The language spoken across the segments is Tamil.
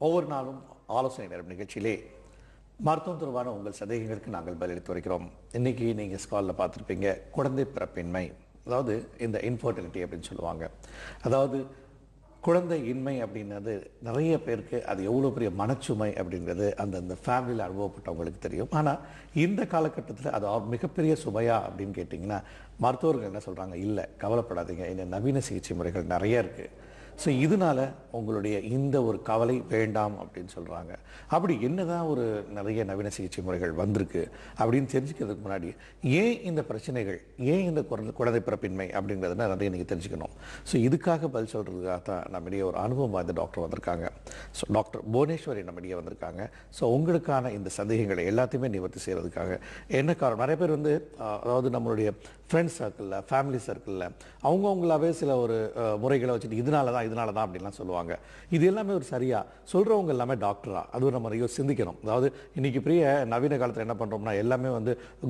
ஒவ்வொரு நாளும் ஆலோசனை நேரம் நிகழ்ச்சியிலே மருத்துவம் தொடர்பான உங்கள் சந்தேகங்களுக்கு நாங்கள் பதிலளித்து வருகிறோம். இன்னைக்கு நீங்கள் ஸ்காலில் பார்த்துருப்பீங்க, குழந்தை பிறப்பின்மை, அதாவது இந்த இன்ஃபர்டிலிட்டி அப்படின்னு சொல்லுவாங்க. அதாவது குழந்தை இன்மை அப்படின்றது நிறைய பேருக்கு அது எவ்வளோ பெரிய மனச்சுமை அப்படிங்கிறது அந்தந்த ஃபேமிலியில் அனுபவப்பட்டவங்களுக்கு தெரியும். ஆனால் இந்த காலகட்டத்தில் அது மிகப்பெரிய சுமையா அப்படின்னு கேட்டிங்கன்னா, மருத்துவர்கள் என்ன சொல்கிறாங்க, இல்லை கவலைப்படாதீங்க, இந்த நவீன சிகிச்சை முறைகள் நிறைய இருக்குது. ஸோ இதனால உங்களுடைய இந்த ஒரு கவலை வேண்டாம் அப்படின்னு சொல்கிறாங்க. அப்படி என்னதான் ஒரு நிறைய நவீன சிகிச்சை முறைகள் வந்திருக்கு அப்படின்னு தெரிஞ்சுக்கிறதுக்கு முன்னாடி ஏன் இந்த பிரச்சனைகள், ஏன் இந்த குழந்தை பிறப்பின்மை அப்படிங்கிறத நிறைய நீங்கள் தெரிஞ்சுக்கணும். ஸோ இதுக்காக பதில் சொல்கிறதுக்காக தான் நம்மிடையே ஒரு அனுபவம் வாய்ந்த டாக்டர் வந்திருக்காங்க. ஸோ டாக்டர் புவனேஸ்வரி நம்மிடையே வந்திருக்காங்க. ஸோ உங்களுக்கான இந்த சந்தேகங்களை எல்லாத்தையுமே நிவர்த்தி செய்கிறதுக்காக என்ன காரணம், நிறைய பேர் அதாவது நம்மளுடைய ஃப்ரெண்ட்ஸ் சர்க்கிளில், ஃபேமிலி சர்க்கிளில் அவங்கவுங்களாவே சில ஒரு முறைகளை வச்சுட்டு இதனால தான் அப்படின்லாம் சொல்லுவாங்க. இது எல்லாமே ஒரு சரியா சொல்கிறவங்க எல்லாமே டாக்டரா, அது நம்ம நிறைய சிந்திக்கணும். அதாவது இன்னைக்கு பெரிய நவீன காலத்தில் என்ன பண்ணுறோம்னா, எல்லாமே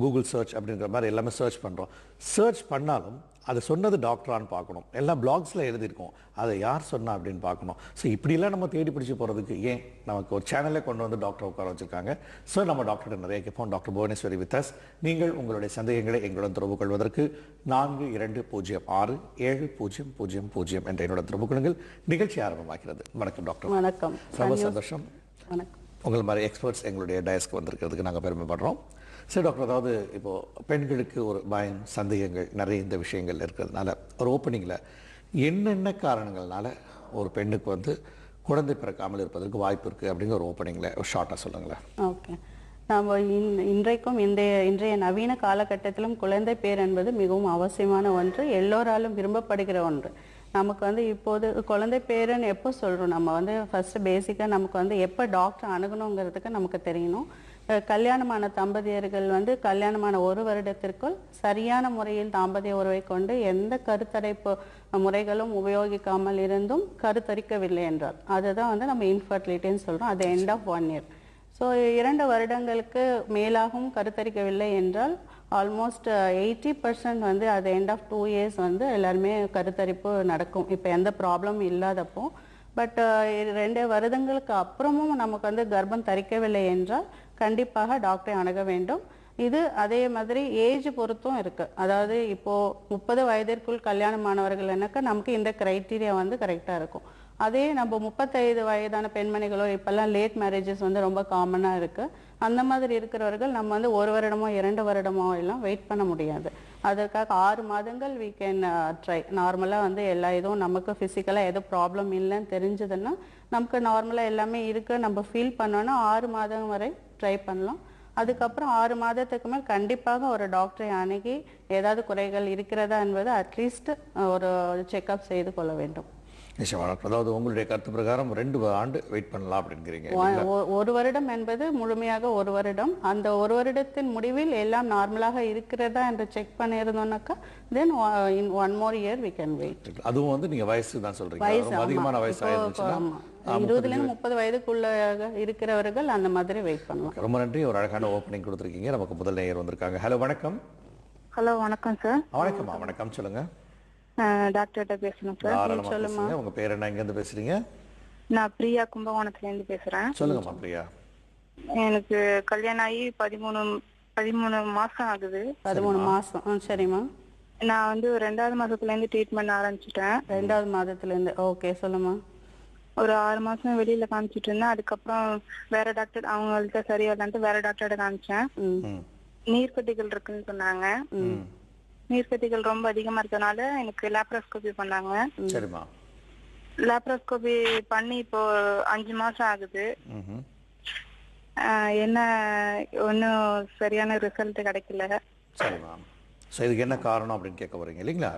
கூகுள் சர்ச் அப்படின்ற மாதிரி எல்லாமே சர்ச் பண்ணுறோம். சர்ச் பண்ணாலும் அதை சொன்னது டாக்டரான்னு பார்க்கணும். எல்லாம் பிளாக்ஸில் எழுதியிருக்கோம், அதை யார் சொன்னா அப்படின்னு பார்க்கணும். ஸோ இப்படிலாம் நம்ம தேடி பிடிச்சி போகிறதுக்கு ஏன் நமக்கு ஒரு சேனலே கொண்டு டாக்டர் உட்கார வச்சுருக்காங்க. ஸோ நம்ம டாக்டர்கிட்ட நிறைய கேட்போம். Doctor Bhuvaneswari with us. நீங்கள் உங்களுடைய சந்தேகங்களை எங்களுடன் தொடர்பு கொள்வதற்கு 42067000 என்ற என்னோட தொடர்பு கொள்ளுங்கள். நிகழ்ச்சி ஆரம்பமாகிறது. வணக்கம் டாக்டர். வணக்கம். ரொம்ப சந்தோஷம். வணக்கம். உங்கள் மாதிரி எக்ஸ்பர்ட்ஸ் எங்களுடைய டயஸ்க்கு வந்திருக்கிறதுக்கு நாங்கள் பெருமைப்படுறோம். சரி டாக்டர், அதாவது இப்போது பெண்களுக்கு ஒரு பயம், சந்தேகங்கள் நிறைய இந்த விஷயங்கள் இருக்கிறதுனால ஒரு ஓப்பனிங்கில் என்னென்ன காரணங்கள்னால ஒரு பெண்ணுக்கு குழந்தை பிறக்காமல் இருப்பதற்கு வாய்ப்பு இருக்குது அப்படிங்கிற ஒரு ஓப்பனிங்கில் ஒரு ஷார்ட்டாக சொல்லுங்களேன். ஓகே. நம்ம இன்றைக்கும் இன்றைய நவீன காலகட்டத்திலும் குழந்தை பேர் என்பது மிகவும் அவசியமான ஒன்று, எல்லோராலும் விரும்பப்படுகிற ஒன்று. நமக்கு இப்போது குழந்தை பேருன்னு எப்போ சொல்கிறோம், நம்ம ஃபர்ஸ்ட் பேசிக்காக நமக்கு எப்போ டாக்டர் அணுகணுங்கிறதுக்கு நமக்கு தெரியணும். கல்யாணமான தம்பதியர்கள் கல்யாணமான ஒரு வருடத்திற்குள் சரியான முறையில் தாம்பதிய உறவை கொண்டு எந்த கருத்தடைப்பு முறைகளும் உபயோகிக்காமல் இருந்தும் கருத்தரிக்கவில்லை என்றால் அதுதான் நம்ம இன்ஃபர்டிலிட்டின்னு சொல்கிறோம். அது எண்ட் ஆஃப் 1 year. ஸோ 2 வருடங்களுக்கு மேலாகவும் கருத்தரிக்கவில்லை என்றால் ஆல்மோஸ்ட் 80% அது எண்ட் ஆஃப் 2 years எல்லாருமே கருத்தரிப்பு நடக்கும், இப்போ எந்த ப்ராப்ளமும் இல்லாதப்போ. பட் 2 வருடங்களுக்கு அப்புறமும் நமக்கு கர்ப்பம் தரிக்கவில்லை என்றால் கண்டிப்பாக டாக்டரை அணுக வேண்டும். இது அதே மாதிரி ஏஜ் பொறுத்தும் இருக்கு. அதாவது இப்போ 30 வயதிற்குள் கல்யாணமானவர்கள் நமக்கு இந்த கிரைட்டீரியா கரெக்டாக இருக்கும். அதே நம்ம 35 வயதான பெண்மணிகளோ, இப்பெல்லாம் லேட் மேரேஜஸ் ரொம்ப காமனாக இருக்கு. அந்த மாதிரி இருக்கிறவர்கள் நம்ம 1 வருடமோ 2 வருடமோ எல்லாம் வெயிட் பண்ண முடியாது. அதற்காக 6 மாதங்கள் we can ட்ரை. நார்மலாக எல்லா இதுவும் நமக்கு ஃபிசிக்கலாக எதுவும் ப்ராப்ளம் இல்லைன்னு தெரிஞ்சதுன்னா, நமக்கு நார்மலாக எல்லாமே இருக்குது நம்ம ஃபீல் பண்ணோன்னா 6 மாதம் வரை ட்ரை பண்ணலாம். அதுக்கப்புறம் 6 மாதத்துக்கு மேல் கண்டிப்பாக ஒரு டாக்டரை அணுகி ஏதாவது குறைகள் இருக்கிறதா என்பது அட்லீஸ்ட் ஒரு செக்அப் செய்து கொள்ள வேண்டும். அதாவது உங்களுடைய கருத்து பிரகாரம் 2 ஆண்டு வெயிட் பண்ணலாம் அப்படிங்கிறீங்க. 1 வருடம் என்பது முழுமையாக 1 வருடம். அந்த 1 வருடத்தின் முடிவில் எல்லாம் நார்மலாக இருக்கிறதா என்று check பண்ணியிருந்தோம்னாக்கா then in 1 more year we can wait. அதுவும் நீங்க வயசு தான் சொல்றீங்க, ரொம்ப அதிகமான வயசு ஆயிருச்சுன்னா 20 30 வயதுக்குள்ள இருக்கிறவர்கள் அந்த மாதிரி வெயிட் பண்ணலாம். ரொம்ப நன்றி. ஒரு அழகான ஓப்பனிங் கொடுத்துருக்கீங்க. நமக்கு முதல் நேயர் வந்திருக்காங்க. ஹலோ வணக்கம். ஹலோ வணக்கம் சார். வணக்கம்மா. வணக்கம், சொல்லுங்க. டாக்டர்கிட்ட பேசணும் சார். சொல்லுங்க, உங்க பேர் என்ன, எங்க இருந்து பேசுறீங்க? நான் பிரியா, கும்பகோணத்துல இருந்து பேசுறேன். சொல்லுங்கம்மா பிரியா. எனக்கு கல்யாணம் ஆகி 13 மாசம் ஆகுது. 13 மாசம். சரிம்மா. நான் 2வது மாசத்துல இருந்து ட்ரீட்மெண்ட் ஆரம்பிச்சுட்டேன். 2வது மாதத்துல இருந்து. ஓகே, சொல்லுமா. ஒரு 6 மாசம் வெளியில காமிச்சிட்டு இருந்தேன். அதுக்கப்புறம் வேற டாக்டர், அவங்கள்ட்ட சரியாயிட்டு வேற டாக்டர்கிட்ட காமிச்சேன். நீர்க்கட்டிகள் இருக்குன்னு சொன்னாங்க. நீர்க்கட்டிகள் ரொம்ப அதிகமா இருக்கனால எனக்கு லேப்ரோஸ்கோபி பண்ணாங்க. சரிம்மா. லேப்ரோஸ்கோபி பண்ணி இப்போ 5 மாசம் ஆகுது. என்ன ஒன்னும் சரியான ரிசல்ட் கிடைக்கல. சரிம்மா. சோ இதுக்கு என்ன காரணம் அப்படின்னு கேட்க வரீங்க இல்லீங்களா?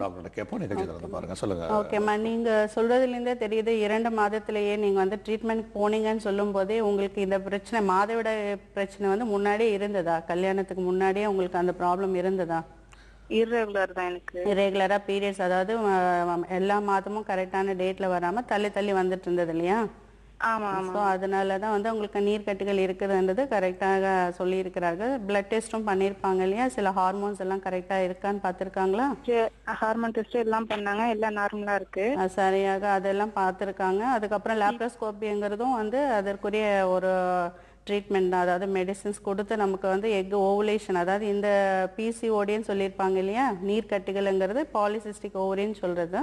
டாக்டர்கிட்ட கேட்போம். நிகழ்ச்சி நடந்து பாருங்க. சொல்லுங்க. ஓகேம்மா. நீங்க சொல்றதுலேருந்தே தெரியுது 2 மாதத்திலேயே நீங்க ட்ரீட்மெண்ட் போனீங்கன்னு சொல்லும் போதே உங்களுக்கு இந்த பிரச்சனை, மாதவிட பிரச்சனை முன்னாடியே இருந்ததா? கல்யாணத்துக்கு முன்னாடியே உங்களுக்கு அந்த ப்ராப்ளம் இருந்ததா? இர்ரெகுலர் தான் எனக்கு. இரெகுலரா பீரியட்ஸ், அதாவது எல்லா மாதமும் கரெக்டான டேட்ல வராம தள்ளி தள்ளி வந்துட்டு இருந்தது இல்லையா? ஆமா ஆமா ஸோ அதனால தான் வந்து உங்களுக்கு நீர்க்கட்டிகள் இருக்குதுன்றது கரெக்டாக சொல்லியிருக்கிறார்கள். பிளட் டெஸ்ட்டும் பண்ணியிருப்பாங்க இல்லையா, சில ஹார்மோன்ஸ் எல்லாம் கரெக்டாக இருக்கான்னு பார்த்துருக்காங்களா? ஹார்மோன் டெஸ்ட் எல்லாம் பண்ணாங்க, எல்லாம் நார்மலா இருக்கு. சரியாக அதெல்லாம் பார்த்துருக்காங்க. அதுக்கப்புறம் லேப்ரோஸ்கோப்பிங்கிறதும் வந்து அதற்குரிய ஒரு ட்ரீட்மெண்ட் தான். அதாவது மெடிசின்ஸ் கொடுத்து நமக்கு வந்து எக் ஓவுலேஷன், அதாவது இந்த பிசிஓடின்னு சொல்லியிருப்பாங்க இல்லையா, நீர்க்கட்டிகள்ங்கிறது பாலிசிஸ்டிக் ஓவரின்னு சொல்கிறது.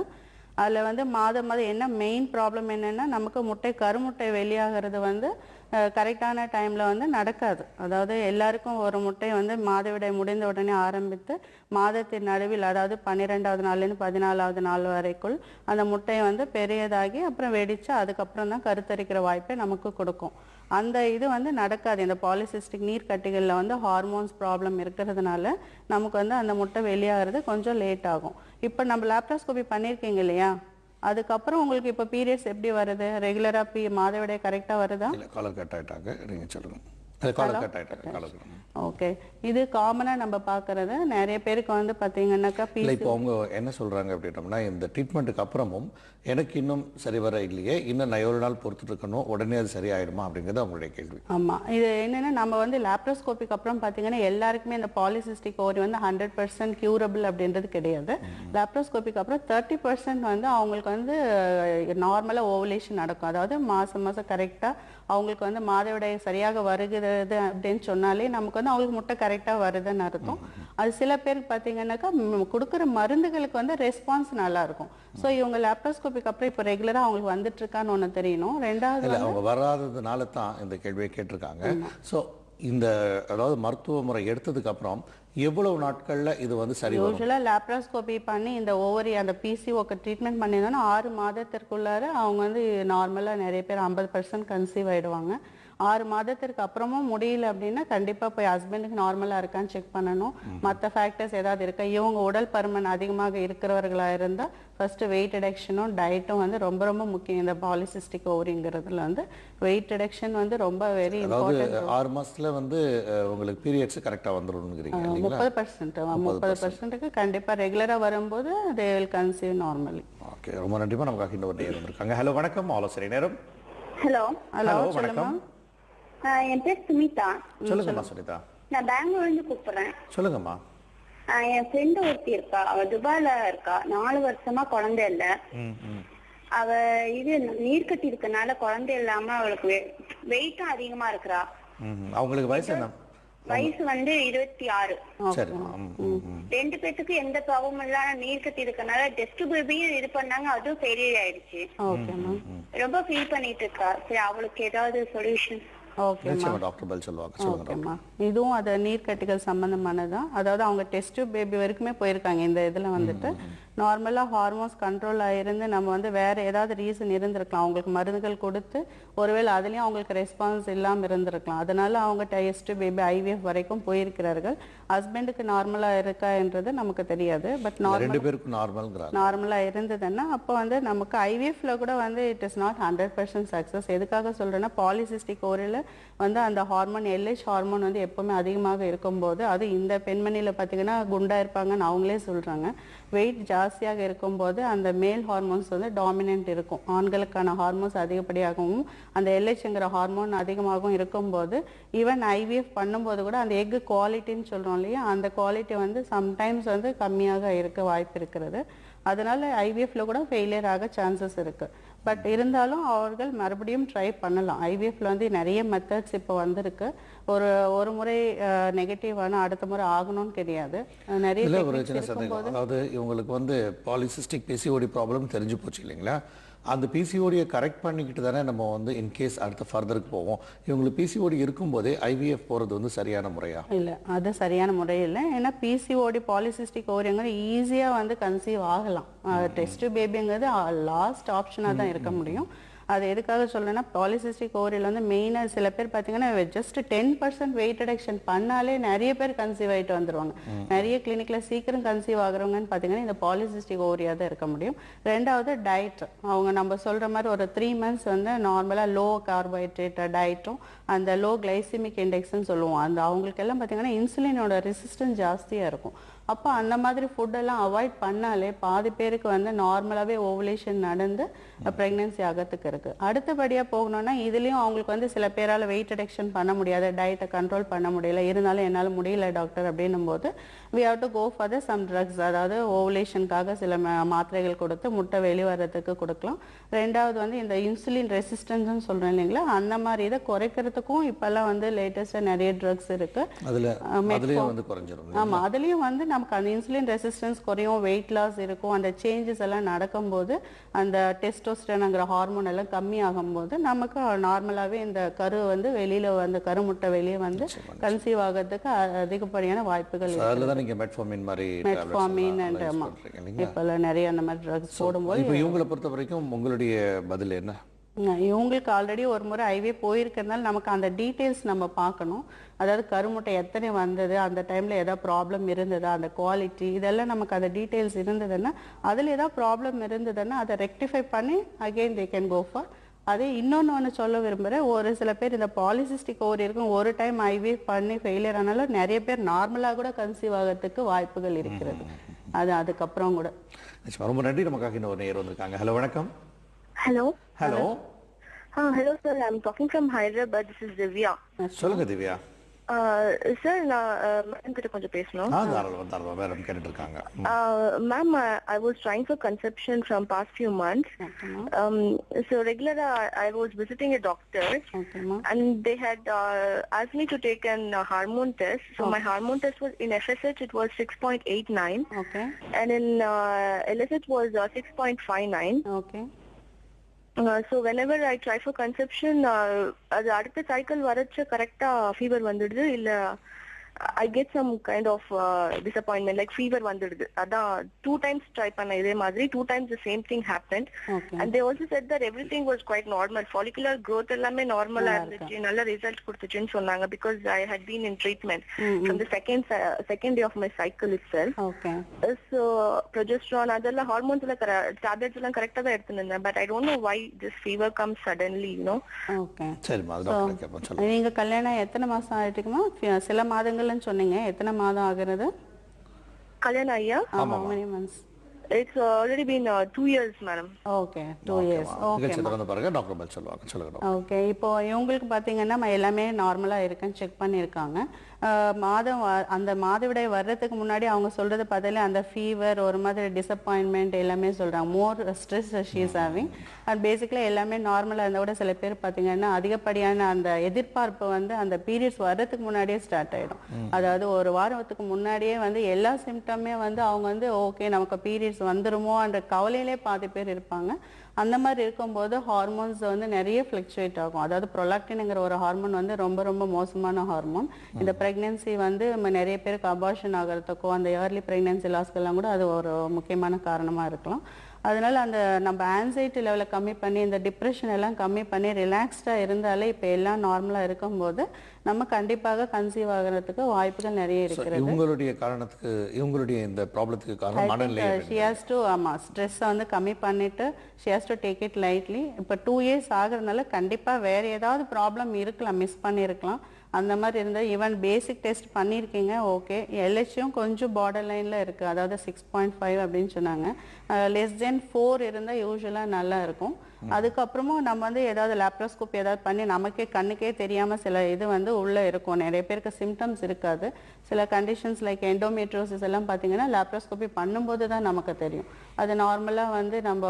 அதில் வந்து மாதம் என்ன மெயின் ப்ராப்ளம் என்னென்னா, நமக்கு கருமுட்டை வெளியாகிறது வந்து கரெக்டான டைமில் வந்து நடக்காது. அதாவது எல்லாருக்கும் ஒரு முட்டை வந்து மாதவிடாய் முடிந்த உடனே ஆரம்பித்து மாதத்தின் நடுவில், அதாவது 12வது நாள்லேருந்து 14வது நாள் வரைக்குள் அந்த முட்டையை வந்து பெரியதாகி அப்புறம் வெடித்து அதுக்கப்புறம் தான் கருத்தரிக்கிற வாய்ப்பை நமக்கு கொடுக்கும். அந்த இது வந்து நடக்காது. இந்த பாலிசிஸ்டிக் நீர்க்கட்டிகளில் வந்து ஹார்மோன்ஸ் ப்ராப்ளம் இருக்கிறதுனால நமக்கு வந்து அந்த முட்டை வெளியாகிறது கொஞ்சம் லேட் ஆகும். இப்போ நம்ம லேப்ரோஸ்கோபி பண்ணியிருக்கீங்க இல்லையா, அதுக்கப்புறம் உங்களுக்கு இப்போ பீரியட்ஸ் எப்படி வருது? ரெகுலராக மாதவிடாய் கரெக்டாக வருதா? இல்லை, காலர் கட் ஆகிட்டாங்க, நீங்கள் சொல்லுங்கள். காலர் கட் ஆகிட்டாங்க, காலர். ஓகே, இது காமனாக நம்ம பார்க்குறது. நிறைய பேருக்கு வந்து பார்த்தீங்கன்னாக்கா இல்லை, இப்போ அவங்க என்ன சொல்கிறாங்க அப்படின்னோம்னா, இந்த ட்ரீட்மெண்ட்டுக்கு அப்புறமும் எனக்கு இன்னும் சரி வர இல்லையே, இன்னும் நான் எவ்வளோ நாள் பொறுத்துட்டு இருக்கணும், உடனே அது சரியாயிடுமா அப்படிங்கிறது அவங்களுடைய கேள்வி. ஆமாம், இது என்னென்னா நம்ம வந்து லேப்ரோஸ்கோபிக்கு அப்புறம் பார்த்தீங்கன்னா எல்லாருக்குமே இந்த பாலிசிஸ்டிக் ஓவரி வந்து 100% க்யூரபிள் அப்படின்றது கிடையாது. லேப்ரோஸ்கோபிக்கு அப்புறம் 30% வந்து அவங்களுக்கு வந்து நார்மலாக ஓவலேஷன் நடக்கும். அதாவது மாதம் மாதம் கரெக்டாக அவங்களுக்கு வந்து மாதவிடாய் சரியாக வருகிறது அப்படின்னு சொன்னாலே நமக்கு வந்து அவங்களுக்கு முட்டை கரெக்டாக வருதுன்னு அர்த்தம். அது சில பேருக்கு பார்த்தீங்கன்னாக்கா கொடுக்குற மருந்துகளுக்கு வந்து ரெஸ்பான்ஸ் நல்லா இருக்கும். ஸோ இவங்க லேப்ரோஸ்கோபிக்கு அப்புறம் இப்போ ரெகுலராக அவங்களுக்கு வந்துட்டு இருக்கான்னு ஒன்று தெரியணும். ரெண்டாவது அவங்க வராததுனால தான் இந்த கேள்வியை கேட்டிருக்காங்க. ஸோ இந்த அதாவது மருத்துவ முறை எடுத்ததுக்கு அப்புறம் எவ்வளவு நாட்கள்ல இது வந்து சரி வரும்? யூசுவலா லேப்ரோஸ்கோபி பண்ணி இந்த ஓவரி அந்த பிசிஓக்கு ட்ரீட்மெண்ட் பண்ணியிருந்தோன்னா 6 மாதத்திற்குள்ளார அவங்க வந்து நார்மலா நிறைய பேர் 50% கன்சீவ் ஆயிடுவாங்க. 6 மாதத்திற்கு அப்புறமும் முடியல அப்படின்னா கண்டிப்பா போய் ஹஸ்பண்டுக்கு நார்மலா இருக்கான்னு செக் பண்ணணும். மற்ற ஃபேக்டர்ஸ் ஏதாவது இருக்கா, இவங்க உடல் பருமன் அதிகமாக இருக்கிறவர்களா இருந்தா ஃபர்ஸ்ட் வெயிட் ரிடக்ஷனும் டயட்டும் வந்து ரொம்ப ரொம்ப முக்கியம். இந்த பாலிசிஸ்டிக் ஓவரிங்கிறதுல வந்து வெயிட் ரிடக்ஷன் வந்து ரொம்ப வெரி இம்பார்ட்டன்ட். 6 மாசத்துல வந்து உங்களுக்கு பீரியட்ஸ் கரெக்டா வந்துரும்ங்கறீங்க இல்லீங்களா? 30%க்கு கண்டிப்பா ரெகுலரா வரும்போது they will conceive normally. Okay, ரொம்ப நன்றிமா. நமக்காக இன்னொரு நேரம் வந்திருக்காங்க. ஹலோ, வணக்கம். ஆலோசனை நேரம். ஹலோ ஹலோ, வணக்கம். என் பேர் சுமிதா. சொல்லுங்கம்மா சுனிதா. நான் பெங்களூர்ல இருந்து கூப்பிடுறேன். சொல்லுங்கம்மா. என் ஃப்ரெண்ட் ஒருத்தி இருக்கா, அவ துபாயில இருக்கா. 4 வருஷமா குழந்தை இல்ல. அவ இது நீர்க்கட்டி இருக்கனால குழந்தை இல்லாம அவளுக்கு வெயிட்டும் அதிகமா இருக்கிறா. அவங்களுக்கு வயசு என்ன? வயசு வந்து 26. சரி. 2 பேத்துக்கு எந்த ப்ராப்ளமும் இல்ல. நீர்க்கட்டி இருக்கனால டெஸ்ட் பேபியும் இது பண்ணாங்க, அதுவும் ஃபெயிலியர் ஆயிடுச்சு. ரொம்ப ஃபீல் பண்ணிட்டு இருக்கா. சரி, அவளுக்கு ஏதாவது சொல்யூஷன்? இதுவும் அது நீர்க்கட்டிகள் சம்பந்தமானதான். அதாவது அவங்க டெஸ்ட் பேபி வரைக்குமே போயிருக்காங்க. இந்த இதுல வந்துட்டு நார்மலா ஹார்மோன்ஸ் கண்ட்ரோல் ஆயிருந்து நம்ம வந்து வேற ஏதாவது ரீசன் இருந்திருக்கலாம், அவங்களுக்கு மருந்துகள் கொடுத்து ஒருவேளை அதுலயும் அவங்களுக்கு ரெஸ்பான்ஸ் இல்லாம இருந்திருக்கலாம். அதனால அவங்க டெஸ்ட் பேபி IVF வரைக்கும் போயிருக்கிறார்கள். ஹஸ்பண்டுக்கு நார்மலா இருக்கா என்றது நமக்கு தெரியாது. பட் நார்மலா இருந்ததுன்னா அப்போ வந்து நமக்கு IVFல கூட வந்து இட் இஸ் நாட் 100% சக்சஸ். எதுக்காக சொல்றேன்னா, பாலிசிஸ்டிக் ஓவரியில வந்து அந்த ஹார்மோன் LH ஹார்மோன் வந்து எப்பவுமே அதிகமாக இருக்கும்போது, அது இந்த பெண்மணியில பார்த்தீங்கன்னா குண்டா இருப்பாங்கன்னு அவங்களே சொல்றாங்க. வெயிட் ஜாஸ்தியாக இருக்கும்போது அந்த மேல் ஹார்மோன்ஸ் வந்து டாமினன்ட் இருக்கும். ஆண்களுக்கான ஹார்மோன்ஸ் அதிகப்படியாகவும் அந்த LHங்கிற ஹார்மோன் அதிகமாகவும் இருக்கும்போது ஈவன் IVF பண்ணும்போது கூட அந்த எக் குவாலிட்டின்னு சொல்றோம் இல்லையா, அந்த குவாலிட்டி வந்து சம்டைம்ஸ் வந்து கம்மியாக இருக்க வாய்ப்பு இருக்கிறது. அதனால IVFல கூட ஃபெயிலியர் ஆக சான்சஸ் இருக்கு. பட் இருந்தாலும் அவர்கள் மறுபடியும் ட்ரை பண்ணலாம். IVFல வந்து நிறைய மெத்தட்ஸ் இப்போ வந்திருக்கு. ஒரு முறை நெகட்டிவான அடுத்த முறை ஆகணும்னு கிடையாது. நிறைய ஒரு சின்ன சந்தேகம். அதாவது இவங்களுக்கு வந்து பாலிசிஸ்டிக் PCOD ப்ராப்ளம் தெரிஞ்சு போச்சு இல்லைங்களா? அந்த PCODயை கரெக்ட் பண்ணிக்கிட்டு தானே நம்ம வந்து இன்கேஸ் அடுத்த ஃபர்தருக்கு போவோம். இவங்களுக்கு PCOD இருக்கும்போதே IVF போகிறது வந்து சரியான முறையா? இல்லை, அது சரியான முறை இல்லை. ஏன்னா PCOD பாலிசிஸ்டிக் ஓவரிங்கிறது ஈஸியாக வந்து கன்சீவ் ஆகலாம். டெஸ்ட் பேபிங்கிறது லாஸ்ட் ஆப்ஷனாக தான் இருக்க முடியும். அது எதுக்காக சொல்றேன்னா, பாலிசிஸ்டிக் ஓவரியில் வந்து மெயினாக சில பேர் பார்த்தீங்கன்னா ஜஸ்ட் 10% வெயிட் ரிடக்ஷன் பண்ணாலே நிறைய பேர் கன்சீவ் ஆகிட்டு வந்துருவாங்க. நிறைய கிளினிக்கில் சீக்கிரம் கன்சீவ் ஆகுறவங்கன்னு பார்த்தீங்கன்னா இந்த பாலிசிஸ்டிக் ஓவரியாக தான் இருக்க முடியும். ரெண்டாவது டயட். அவங்க நம்ம சொல்கிற மாதிரி ஒரு 3 months வந்து நார்மலாக லோ கார்போஹைட்ரேட் டயட்டும் அந்த லோ கிளைசிமிக் இண்டெக்ஸ்ன்னு சொல்லுவோம். அந்த அவங்களுக்கு எல்லாம் பார்த்தீங்கன்னா இன்சுலினோட ரெசிஸ்டன்ஸ் ஜாஸ்தியாக இருக்கும். அப்போ அந்த மாதிரி ஃபுட்டெல்லாம் அவாய்ட் பண்ணாலே பாதி பேருக்கு வந்து நார்மலாகவே ஓவலேஷன் நடந்து ப்ரெக்னென்சி ஆகிறதுக்கு இருக்கு. இருக்கு. அடுத்தபடியா போகணும்னா இதுலயும் அவங்களுக்கு வந்து சில பேரால வெயிட் ரிடக்ஷன் பண்ண முடியாது, டயட்டை கண்ட்ரோல் பண்ண முடியல, இருந்தாலும் என்னால முடியல டாக்டர் அப்படின்னும் போது we have to go for the some drugs, அதாவது ஓவுலேஷனுக்காக சில மாத்திரைகள் கொடுத்து முட்டை வெளிவரத்துக்கு கொடுக்கலாம். ரெண்டாவது வந்து இந்த இன்சுலின் ரெசிஸ்டன்ஸ் சொல்றேன் இல்லைங்களா, அந்த மாதிரி இதை குறைக்கிறதுக்கும் இப்பெல்லாம் வந்து லேட்டஸ்டா நிறைய ட்ரக்ஸ் இருக்கு. ஆமா, அதுலயும் வந்து நமக்கு அந்த இன்சுலின் ரெசிஸ்டன்ஸ் குறையும், வெயிட் லாஸ் இருக்கும், அந்த சேஞ்சஸ் எல்லாம் நடக்கும்போது அந்த டெஸ்டோஸ்டெரான்ங்கிற ஹார்மோன் எல்லாம் கம்மி ஆகும்போது நமக்கு நார்மலாவே இந்த கரு வந்து வெளியில வந்து கருமுட்டை வெளியே வந்து கன்சீவ் ஆகிறதுக்கு அதிகப்படியான வாய்ப்புகள் இருக்கு. நீங்க மெட்ஃபார்மின் மாதிரி மெட்ஃபார்மின் அண்ட் இப்பெல்லாம் நிறைய அந்த மாதிரி ட்ரக்ஸ் போடும்போது இப்போ இவங்களை பொறுத்த வரைக்கும் உங்களுடைய பதில் என்ன? இவங்களுக்கு ஆல்ரெடி ஒரு முறை ஐவே போயிருக்கிறதுனால நமக்கு அந்த டீட்டெயில்ஸ் நம்ம பார்க்கணும். அதாவது கருமுட்டை எத்தனை வந்தது, அந்த டைம்ல ஏதாவது ப்ராப்ளம் இருந்ததா, அந்த குவாலிட்டி இதெல்லாம் நமக்கு அந்த டீட்டெயில்ஸ் இருந்ததுன்னா அதில் ஏதாவது ப்ராப்ளம் இருந்ததுன்னா அதை ரெக்டிஃபை பண்ணி again they can go for. அதே இன்னொன்று சொல்ல விரும்புகிறேன், ஒரு சில பேர் இந்த பாலிசிஸ்டிக் ஓவரி இருக்கும், ஒரு டைம் ஐவி பண்ணி ஃபெயிலியர் ஆனாலும் நிறைய பேர் நார்மலாக கூட கன்சீவ் ஆகிறதுக்கு வாய்ப்புகள் இருக்கிறது. அதுக்கப்புறம் கூட. ரொம்ப நன்றி. நமக்காக இன்னொரு நேரம் வந்திருக்காங்க. ஹலோ, வணக்கம். Hello hello hello sir, I am talking from Hyderabad. This is Divya. சொல்லுங்க திவ்யா. சார், நான் மேடம் கிட்ட கொஞ்சம் பேசணும். மேடம் கேட்டுட்டு இருக்காங்க. Ma'am, I was trying for conception from past few months. So regularly I was visiting a doctor, and they had asked me to take an hormone test. So my hormone test was in FSH it was 6.89, and in LSH was 6.59. So whenever I try for conception, அது அடுத்த cycle வரச்ச கரெக்டா fever வந்துடுது, இல்ல I get some kind of disappointment, like fever வந்துடுது. அதான் 2 times try பண்ண இதே மாதிரி 2 times the same thing happened. And they also said that everything was quite normal, follicular growth எல்லாமே நார்மலா இருந்துச்சு, நல்ல ரிசல்ட் கொடுத்துச்சுன்னு சொன்னாங்க, because I had been in treatment from the second day of my cycle itself. So progesterone அதெல்லாம் ஹார்மோன்ஸ்ல டேப்லெட்ஸ் எல்லாம் கரெக்ட்டா தான் எடுத்துனேன், but I don't know why this fever comes suddenly, you know. சரிமா, டாக்டர் கேப்போம். சொல்லுங்க. நீங்க கல்யாணம் எத்தனை மாசம் ஆயிட்டுக்குமா? சில மாதங்கள் சொன்னீங்க, எத்தனை மாதம் ஆகிறது கல்யாணம் ஐயா? how many months? It's already been 2 years, madam. Okay, 2 years. Okay. Doctor பதில் சொல்லுவாங்க. சொல்லுங்க. ஓகே, இப்போ இவங்களுக்கு பாத்தீங்கன்னா எல்லாமே நார்மலா இருக்குன்னு செக் பண்ணிருக்காங்க. மாதம் அந்த மாதவிடாய் வர்றதுக்கு முன்னாடி அவங்க சொல்றது பதில அந்த ஃபீவர், ஒரு மாதிரி டிசப்பாயின்மெண்ட் எல்லாமே சொல்றாங்க. More stress she is having. And பேசிக்கலா எல்லாமே நார்மலா இருந்தா கூட சில பேர் பாத்தீங்கன்னா அதிகப்படியான அந்த எதிர்பார்ப்பு வந்து அந்த பீரியட்ஸ் வர்றதுக்கு முன்னாடியே ஸ்டார்ட் ஆயிடும். அதாவது ஒரு வாரத்துக்கு முன்னாடியே வந்து எல்லா சிம்டமே வந்து அவங்க வந்து ஓகே நமக்கு பீரியட்ஸ் வந்துருமோ என்ற கவலையிலே பாதி பேர் இருப்பாங்க. அந்த மாதிரி இருக்கும்போது ஹார்மோன்ஸ் வந்து நிறைய ஃப்ளக்சுவேட் ஆகும். அதாவது ப்ரொலாக்டின்ங்கிற ஒரு ஹார்மோன் வந்து ரொம்ப ரொம்ப மோசமான ஹார்மோன். இந்த பிரெக்னன்சி வந்து நிறைய பேருக்கு அபார்ஷன் ஆகிறதுக்கோ அந்த ஏர்லி பிரெக்னன்சி லாஸ்க்கெல்லாம் கூட அது ஒரு முக்கியமான காரணமா இருக்கலாம். அதனால அந்த நம்ம ஆன்சைட்டி லெவலை கம்மி பண்ணி இந்த டிப்ரெஷன் எல்லாம் கம்மி பண்ணி ரிலாக்ஸ்டா இருந்தாலே இப்போ எல்லாம் நார்மலா இருக்கும்போது நம்ம கண்டிப்பாக கன்சீவ் ஆகிறதுக்கு வாய்ப்புகள் நிறைய இருக்கிறது. இவங்களுடைய காரணத்துக்கு, இவங்களுடைய இந்த ப்ராப்ளத்துக்கு காரணம் மனநிலை. she has to ஸ்ட்ரெஸ் வந்து கம்மி பண்ணிட்டு she has to take it lightly. இப்போ 2 years ஆகுறதுனால கண்டிப்பா வேற ஏதாவது ப்ராப்ளம் இருக்கலாம், மிஸ் பண்ணிருக்கலாம். அந்த மாதிரி இருந்தால் ஈவன் பேசிக் டெஸ்ட் பண்ணியிருக்கீங்க, ஓகே. எல்ஹெச்சும் கொஞ்சம் பார்டர் லைனில் இருக்குது, அதாவது 6.5 அப்படின்னு சொன்னாங்க. லெஸ் தென் 4 இருந்தால் யூஸ்வலாக நல்லா இருக்கும். அதுக்கப்புறமும் நம்ம வந்து ஏதாவது லேப்ரோஸ்கோப் ஏதாவது பண்ணி நமக்கே கண்ணுக்கே தெரியாமல் சில இது வந்து உள்ளே இருக்கும். நிறைய பேருக்கு சிம்டம்ஸ் இருக்காது. சில கண்டிஷன்ஸ் லைக் எண்டோமெட்ரோசிஸ் எல்லாம் பார்த்தீங்கன்னா லேப்ரோஸ்கோபி பண்ணும்போது தான் நமக்கு தெரியும். அது நார்மலாக வந்து நம்ம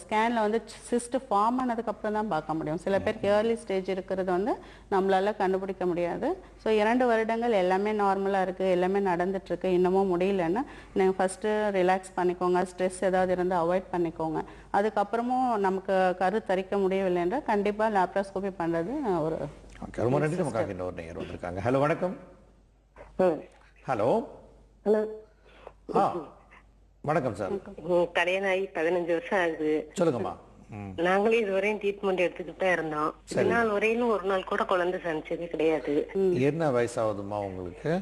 ஸ்கேனில் வந்து சிஸ்ட் ஃபார்ம் ஆனதுக்கப்புறம் தான் பார்க்க முடியும். சில பேருக்கு ஏர்லி ஸ்டேஜ் இருக்கிறது வந்து நம்மளால கண்டுபிடிக்க முடியாது. ஸோ 2 வருடங்கள் எல்லாமே நார்மலாக இருக்குது, எல்லாமே நடந்துட்டுருக்கு, இன்னமும் முடியலன்னா நீங்கள் ஃபஸ்ட்டு ரிலாக்ஸ் பண்ணிக்கோங்க, ஸ்ட்ரெஸ் ஏதாவது இருந்தால் அவாய்ட் பண்ணிக்கோங்க. அதுக்கப்புறமும் நமக்கு கரு தரிக்க முடியவில்லை என்றால் கண்டிப்பாக லேப்ரோஸ்கோபி பண்ணுறது ஒரு. ரொம்ப நன்றி. நமக்காக இன்னொரு நேயர் வந்திருக்காங்க. ஹலோ, வணக்கம். ஹலோ ஹலோ வணக்கம் சார். கல்யாணம் ஆகி 15 வருஷம் ஆகுது. சொல்லுங்கம்மா. நாங்களே இதுவரையும் ட்ரீட்மெண்ட் எடுத்துக்கிட்டு தான் இருந்தோம். இதனால் வரையிலும் ஒரு நாள் கூட குழந்தை சமைச்சது கிடையாது. என்ன வயசாகுதுமா உங்களுக்கு?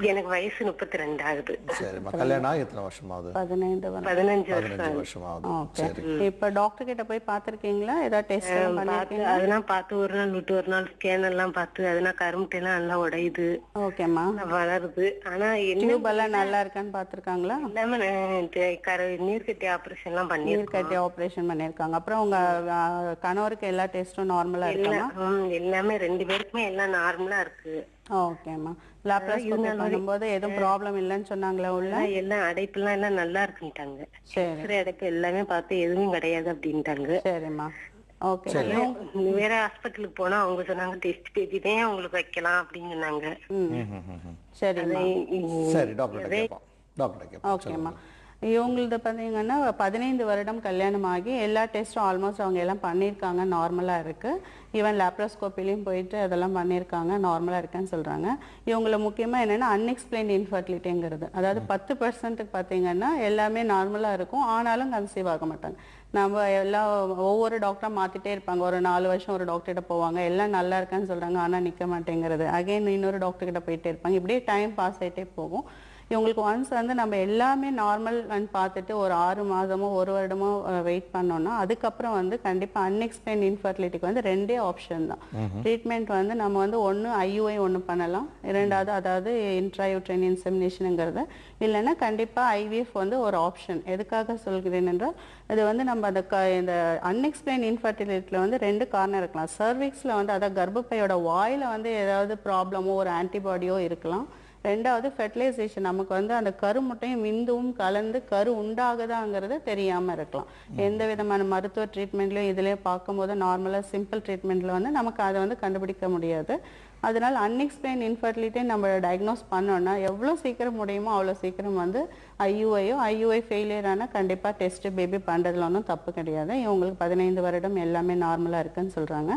எனக்கு வயசு 32 ஆகுது. சரிம்மா. கல்யாணம் ஆகி எத்தனை வருஷமாவது? 15 வருடம். 15 15 வருஷமாவது. ஓகே. இப்ப டாக்டர் கிட்ட போய் பாத்திருக்கீங்களா? ஏதாவது டெஸ்ட் எல்லாம் பண்ணிருக்கீங்களா? அதெல்லாம் பார்த்து ஒரு நாள் விட்டு ஒரு நாள் ஸ்கேன் எல்லாம் பார்த்து அதெல்லாம் கருமுட்டை எல்லாம் நல்லா உடையுது, ஓகேம்மா. வளருது. ஆனா டியூப் எல்லாம் நல்லா இருக்கான்னு பாத்திருக்காங்களா? எல்லாமே நீர்க்கட்டி ஆபரேஷன் எல்லாம் நீர்க்கட்டி ஆபரேஷன் பண்ணிருக்காங்க. அப்புறம் உங்க கணவருக்கு எல்லா டெஸ்டும் நார்மலா இருக்காமா? எல்லாமே 2 பேருக்குமே எல்லாம் நார்மலா இருக்கு. ஓகேம்மா. லாப்ரோஸ்கோபி பண்ணும்போது எதுவும் ப்ராப்ளம் இல்லைன்னு சொன்னாங்களா? உள்ள எல்லாம் அடைப்புலாம் எல்லாம் நல்லா இருக்குன்ட்டாங்க. சரி, அடைப்பு எல்லாமே பார்த்து எதுவும் கிடையாது அப்படின்ட்டாங்க. சரிம்மா. ஓகே. வேற ஹாஸ்பிட்டலுக்கு போனா அவங்க சொன்னாங்க டெஸ்ட் பேபி தான் உங்களுக்கு வைக்கலாம் அப்படின்னு சொன்னாங்க. சரிம்மா. சரி, டாக்டர் கேட்போம். டாக்டர் கேட்போம். ஓகேம்மா. இவங்களது பார்த்தீங்கன்னா 15 வருடம் கல்யாணம் ஆகி எல்லா டெஸ்ட்டும் ஆல்மோஸ்ட் அவங்க எல்லாம் பண்ணியிருக்காங்க, நார்மலாக இருக்குது. ஈவன் லேப்ரோஸ்கோப்பிலையும் போயிட்டு அதெல்லாம் பண்ணியிருக்காங்க, நார்மலாக இருக்குன்னு சொல்கிறாங்க. இவங்கள முக்கியமாக என்னென்னா அன்எக்ஸ்பிளைன்ட் இன்ஃபர்டிலிட்டிங்கிறது, அதாவது 10%க்கு பார்த்தீங்கன்னா எல்லாமே நார்மலாக இருக்கும், ஆனாலும் கன்சீவ் ஆக மாட்டாங்க. நம்ம எல்லாம் ஒவ்வொரு டாக்டராக மாற்றிட்டே இருப்பாங்க. ஒரு 4 வருஷம் ஒரு டாக்டர்கிட்ட போவாங்க, எல்லாம் நல்லா இருக்கான்னு சொல்கிறாங்க, ஆனால் நிற்க மாட்டேங்கிறது. அகைன் இன்னொரு டாக்டர்கிட்ட போயிட்டே இருப்பாங்க. இப்படியே டைம் பாஸ் ஆகிட்டே போகும். இவங்களுக்கு ஒன்ஸ் வந்து நம்ம எல்லாமே நார்மல் பார்த்துட்டு ஒரு 6 மாதமோ 1 வருடமோ வெயிட் பண்ணோம்னா அதுக்கப்புறம் வந்து கண்டிப்பாக அன்எக்ஸ்பிளைன்ட் இன்ஃபர்டிலிட்டிக்கு வந்து 2 ஆப்ஷன் தான் ட்ரீட்மெண்ட். வந்து நம்ம வந்து ஒன்று ஐயுஐ ஒன்று பண்ணலாம், இரண்டாவது அதாவது இன்ட்ராயூட்ரைன் இன்செமினேஷனுங்கிறது, இல்லைன்னா கண்டிப்பாக ஐவிஎஃப் வந்து ஒரு ஆப்ஷன். எதுக்காக சொல்கிறேன் என்றால் இது வந்து நம்ம அந்த இந்த அன்எக்ஸ்பிளைன் இன்ஃபர்டிலிட்டியில் வந்து 2 காரணம் இருக்கலாம். சர்விக்ஸில் வந்து அதாவது கர்ப்பப்பையோட வாயில் வந்து ஏதாவது ப்ராப்ளமோ ஒரு ஆன்டிபாடியோ இருக்கலாம். ரெண்டாவது ஃபெர்டிலைசேஷன், நமக்கு வந்து அந்த கருமுட்டையும் விந்துவும் கலந்து கரு உண்டாகுதாங்கிறது தெரியாமல் இருக்கலாம். எந்த விதமான மருத்துவ ட்ரீட்மெண்ட்லையும் இதுலேயும் பார்க்கும்போது நார்மலாக சிம்பிள் ட்ரீட்மெண்ட்டில் வந்து நமக்கு அதை வந்து கண்டுபிடிக்க முடியாது. அதனால் அன்எக்ஸ்பிளைன் இன்ஃபர்டிலிட்டி நம்ம டயக்னோஸ் பண்ணோன்னா எவ்வளோ சீக்கிரம் முடியுமோ அவ்வளோ சீக்கிரம் வந்து ஐயுஐ ஃபெயிலியர் ஆனால் கண்டிப்பாக டெஸ்ட்டு பேபி பண்ணுறதுல ஒன்றும் தப்பு கிடையாது. இவங்களுக்கு 15 வருடம் எல்லாமே நார்மலாக இருக்குன்னு சொல்கிறாங்க.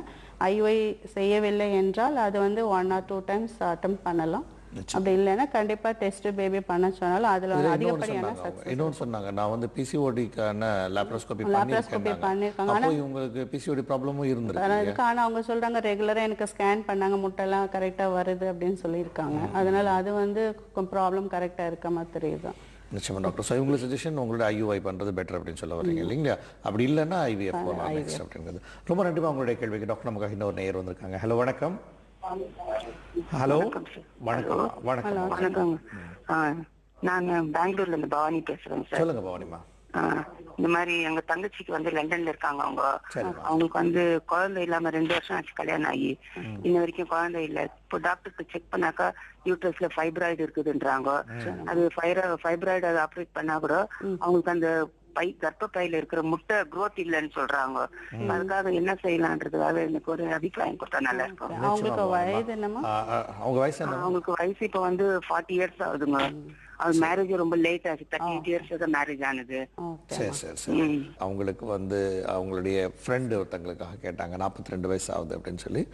ஐயுஐ செய்யவில்லை என்றால் அது வந்து 1 or 2 times அட்டம் பண்ணலாம். அப்படி இல்லைன்னா கண்டிப்பா டெஸ்ட் பேபி பண்ண சொன்னாலும் அதுல அதிகப்படியான சக்சஸ். இன்னொன்று சொன்னாங்க, நான் வந்து பிசிஓடிக்கான லாப்ரோஸ்கோபி பண்ணிருக்காங்க. ஆனா உங்களுக்கு பிசிஓடி ப்ராப்ளமும் இருந்திருக்கு. ஆனா அவங்க சொல்றாங்க ரெகுலரா எனக்கு ஸ்கேன் பண்ணாங்க, முட்டைலாம் கரெக்டா வருது அப்படின்னு சொல்லியிருக்காங்க. அதனால அது வந்து ப்ராப்ளம் கரெக்டா இருக்க மாதிரி தெரியுது. நிச்சயமா டாக்டர். ஸோ உங்களுக்கு சஜஷன் உங்களோட ஐயுஐ பண்ணுறது பெட்டர் அப்படின்னு சொல்ல வரீங்க இல்லைங்களா? அப்படி இல்லைன்னா ஐவிஎஃப் போகலாம் நெக்ஸ்ட் அப்படிங்கிறது. ரொம்ப நன்றிமா உங்களுடைய கேள்விக்கு. டாக்டர் நமக்காக இன்னொரு நேயர் வந்திருக்காங்க. ஹலோ, வணக்கம். ஹலோ, வணக்கம். வணக்கம். வணக்கம். நான் பெங்களூர்ல இருந்து பவானி பேசுறேன் சார். சொல்லுங்க பவானிமா. இந்த மாதிரி எங்க தங்கச்சிக்கு வந்து லண்டன்ல இருக்காங்க. அவங்களுக்கு வந்து குழந்தை இல்லாம 2 வருஷம் ஆச்சு கல்யாணம் ஆகி, இன்ன வரைக்கும் குழந்தை இல்ல. இப்போ டாக்டருக்கு செக் பண்ணாக்கா யூட்ரஸ்ல ஃபைப்ராய்டு இருக்குதுன்றாங்க. அது ஃபைப்ராய்டு அதை ஆப்ரேட் பண்ணா கூட அவங்களுக்கு அந்த கர்ப்பப்பையில இருக்கிற முட்டை growth இல்லைன்னு சொல்றாங்க. அதுக்காக என்ன செய்யலான்றதுக்காக எனக்கு ஒரு அபிப்பிராயம் கொடுத்தா நல்லா இருக்கும். அவங்களுக்கு வயது என்னமா? அவங்களுக்கு வயசு இப்ப வந்து 40 years ஆகுதுங்க. அது மேரேஜ் ரொம்ப லேட் ஆச்சு. 38 years மேரேஜ் ஆனது. சரி சரி சரி. அவங்களுக்கு வந்து அவங்களுடைய ஃப்ரெண்டு ஒருத்தங்களுக்காக கேட்டாங்க, 42 வயசு ஆகுது அப்படின்னு சொல்லி.